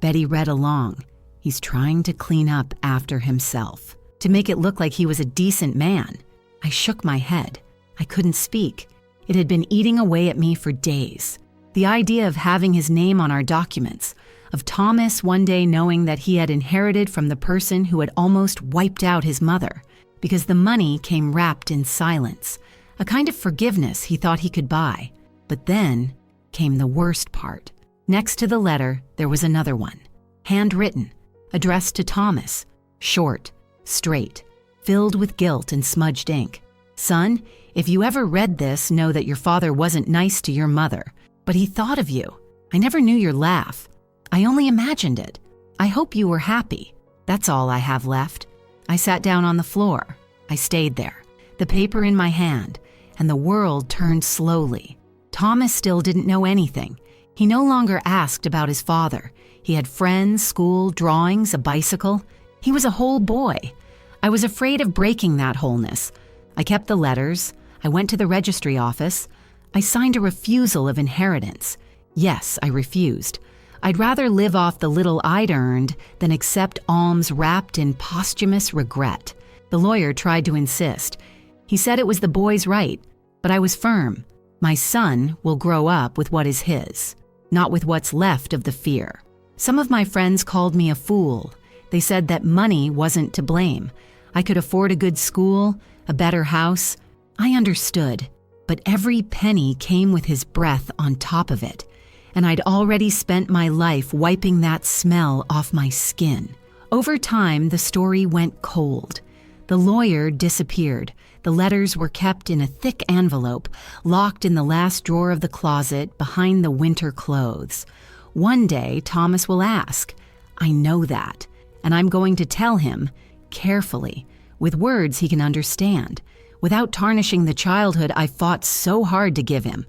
Betty read along. He's trying to clean up after himself, to make it look like he was a decent man. I shook my head. I couldn't speak. It had been eating away at me for days. The idea of having his name on our documents, of Thomas one day knowing that he had inherited from the person who had almost wiped out his mother, because the money came wrapped in silence, a kind of forgiveness he thought he could buy. But then came the worst part. Next to the letter, there was another one, handwritten, addressed to Thomas, short, straight, filled with guilt and smudged ink. "Son, if you ever read this, know that your father wasn't nice to your mother, but he thought of you. I never knew your laugh. I only imagined it. I hope you were happy. That's all I have left." I sat down on the floor. I stayed there, the paper in my hand, and the world turned slowly. Thomas still didn't know anything. He no longer asked about his father. He had friends, school, drawings, a bicycle. He was a whole boy. I was afraid of breaking that wholeness. I kept the letters. I went to the registry office. I signed a refusal of inheritance. Yes, I refused. I'd rather live off the little I'd earned than accept alms wrapped in posthumous regret. The lawyer tried to insist. He said it was the boy's right, but I was firm. My son will grow up with what is his, not with what's left of the fear. Some of my friends called me a fool. They said that money wasn't to blame. I could afford a good school, a better house. I understood, but every penny came with his breath on top of it, and I'd already spent my life wiping that smell off my skin. Over time, the story went cold. The lawyer disappeared. The letters were kept in a thick envelope, locked in the last drawer of the closet behind the winter clothes. One day, Thomas will ask. I know that, and I'm going to tell him, carefully, with words he can understand, without tarnishing the childhood I fought so hard to give him.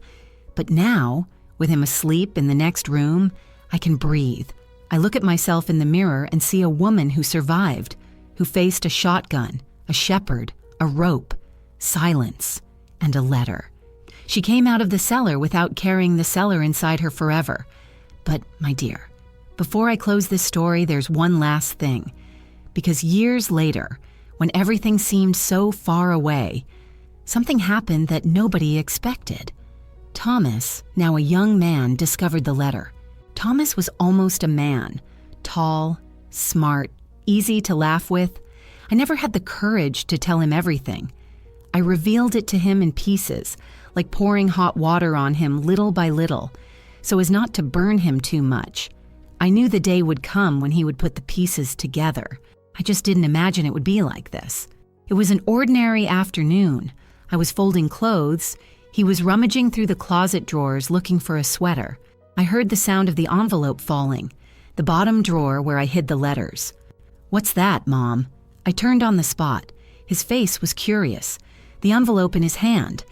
But now, with him asleep in the next room, I can breathe. I look at myself in the mirror and see a woman who survived, who faced a shotgun, a shepherd, a rope, silence, and a letter. She came out of the cellar without carrying the cellar inside her forever. But, my dear, before I close this story, there's one last thing. Because years later, when everything seemed so far away, something happened that nobody expected. Thomas, now a young man, discovered the letter. Thomas was almost a man, tall, smart, easy to laugh with. I never had the courage to tell him everything. I revealed it to him in pieces, like pouring hot water on him little by little, so as not to burn him too much. I knew the day would come when he would put the pieces together. I just didn't imagine it would be like this. It was an ordinary afternoon. I was folding clothes. He was rummaging through the closet drawers looking for a sweater. I heard the sound of the envelope falling, the bottom drawer where I hid the letters. "What's that, Mom?" I turned on the spot. His face was curious, the envelope in his hand.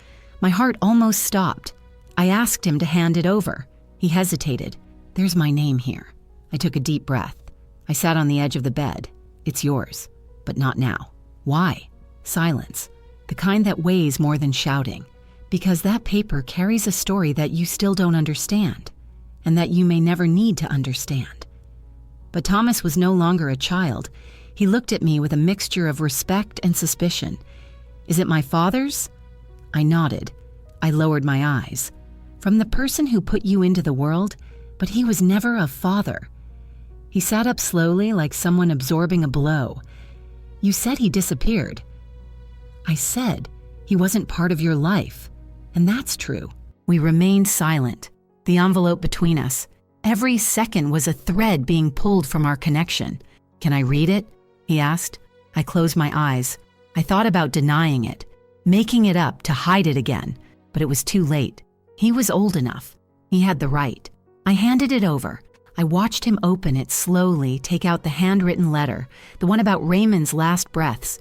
My heart almost stopped. I asked him to hand it over. He hesitated. "There's my name here." I took a deep breath. I sat on the edge of the bed. "It's yours, but not now." "Why?" Silence, the kind that weighs more than shouting. "Because that paper carries a story that you still don't understand, and that you may never need to understand." But Thomas was no longer a child. He looked at me with a mixture of respect and suspicion. "Is it my father's?" I nodded. I lowered my eyes. "From the person who put you into the world, but he was never a father." He sat up slowly like someone absorbing a blow. "You said he disappeared." I said he wasn't part of your life, and that's true. We remained silent, the envelope between us. Every second was a thread being pulled from our connection. "Can I read it?" he asked. I closed my eyes. I thought about denying it, making it up to hide it again, but it was too late. He was old enough. He had the right. I handed it over. I watched him open it slowly, take out the handwritten letter, the one about Raymond's last breaths,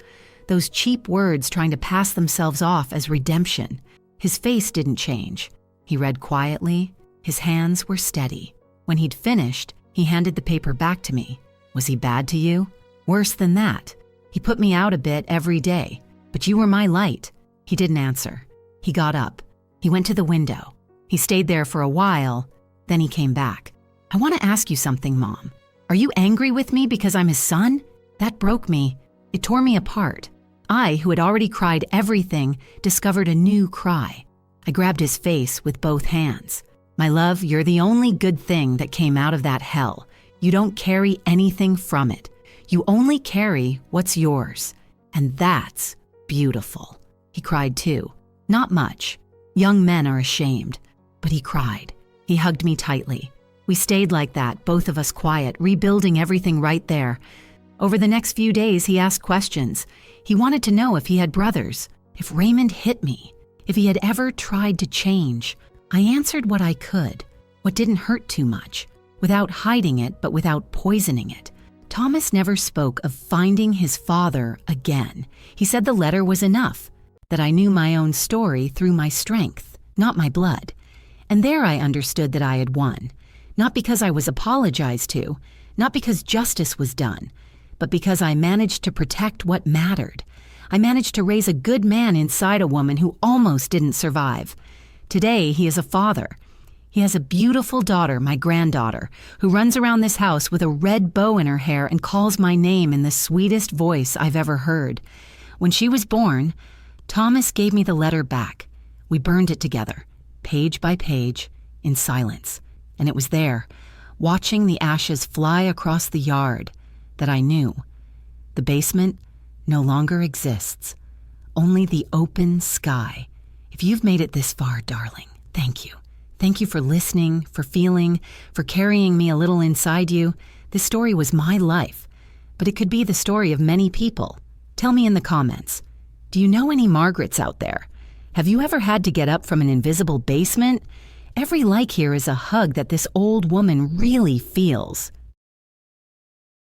those cheap words trying to pass themselves off as redemption. His face didn't change. He read quietly. His hands were steady. When he'd finished, he handed the paper back to me. "Was he bad to you?" "Worse than that. He put me out a bit every day, but you were my light." He didn't answer. He got up. He went to the window. He stayed there for a while, then he came back. "I want to ask you something, Mom. Are you angry with me because I'm his son?" That broke me. It tore me apart. I, who had already cried everything, discovered a new cry. I grabbed his face with both hands. "My love, you're the only good thing that came out of that hell. You don't carry anything from it. You only carry what's yours. And that's beautiful." He cried too. Not much. Young men are ashamed. But he cried. He hugged me tightly. We stayed like that, both of us quiet, rebuilding everything right there. Over the next few days, he asked questions. He wanted to know if he had brothers, if Raymond hit me, if he had ever tried to change. I answered what I could, what didn't hurt too much, without hiding it but without poisoning it. Thomas never spoke of finding his father again. He said the letter was enough, that I knew my own story through my strength, not my blood. And there I understood that I had won. Not because I was apologized to, not because justice was done, but because I managed to protect what mattered. I managed to raise a good man inside a woman who almost didn't survive. Today, he is a father. He has a beautiful daughter, my granddaughter, who runs around this house with a red bow in her hair and calls my name in the sweetest voice I've ever heard. When she was born, Thomas gave me the letter back. We burned it together, page by page, in silence. And it was there, watching the ashes fly across the yard, that I knew. The basement no longer exists. Only the open sky. If you've made it this far, darling, thank you. Thank you for listening, for feeling, for carrying me a little inside you. This story was my life, but it could be the story of many people. Tell me in the comments. Do you know any Margarets out there? Have you ever had to get up from an invisible basement? Every like here is a hug that this old woman really feels.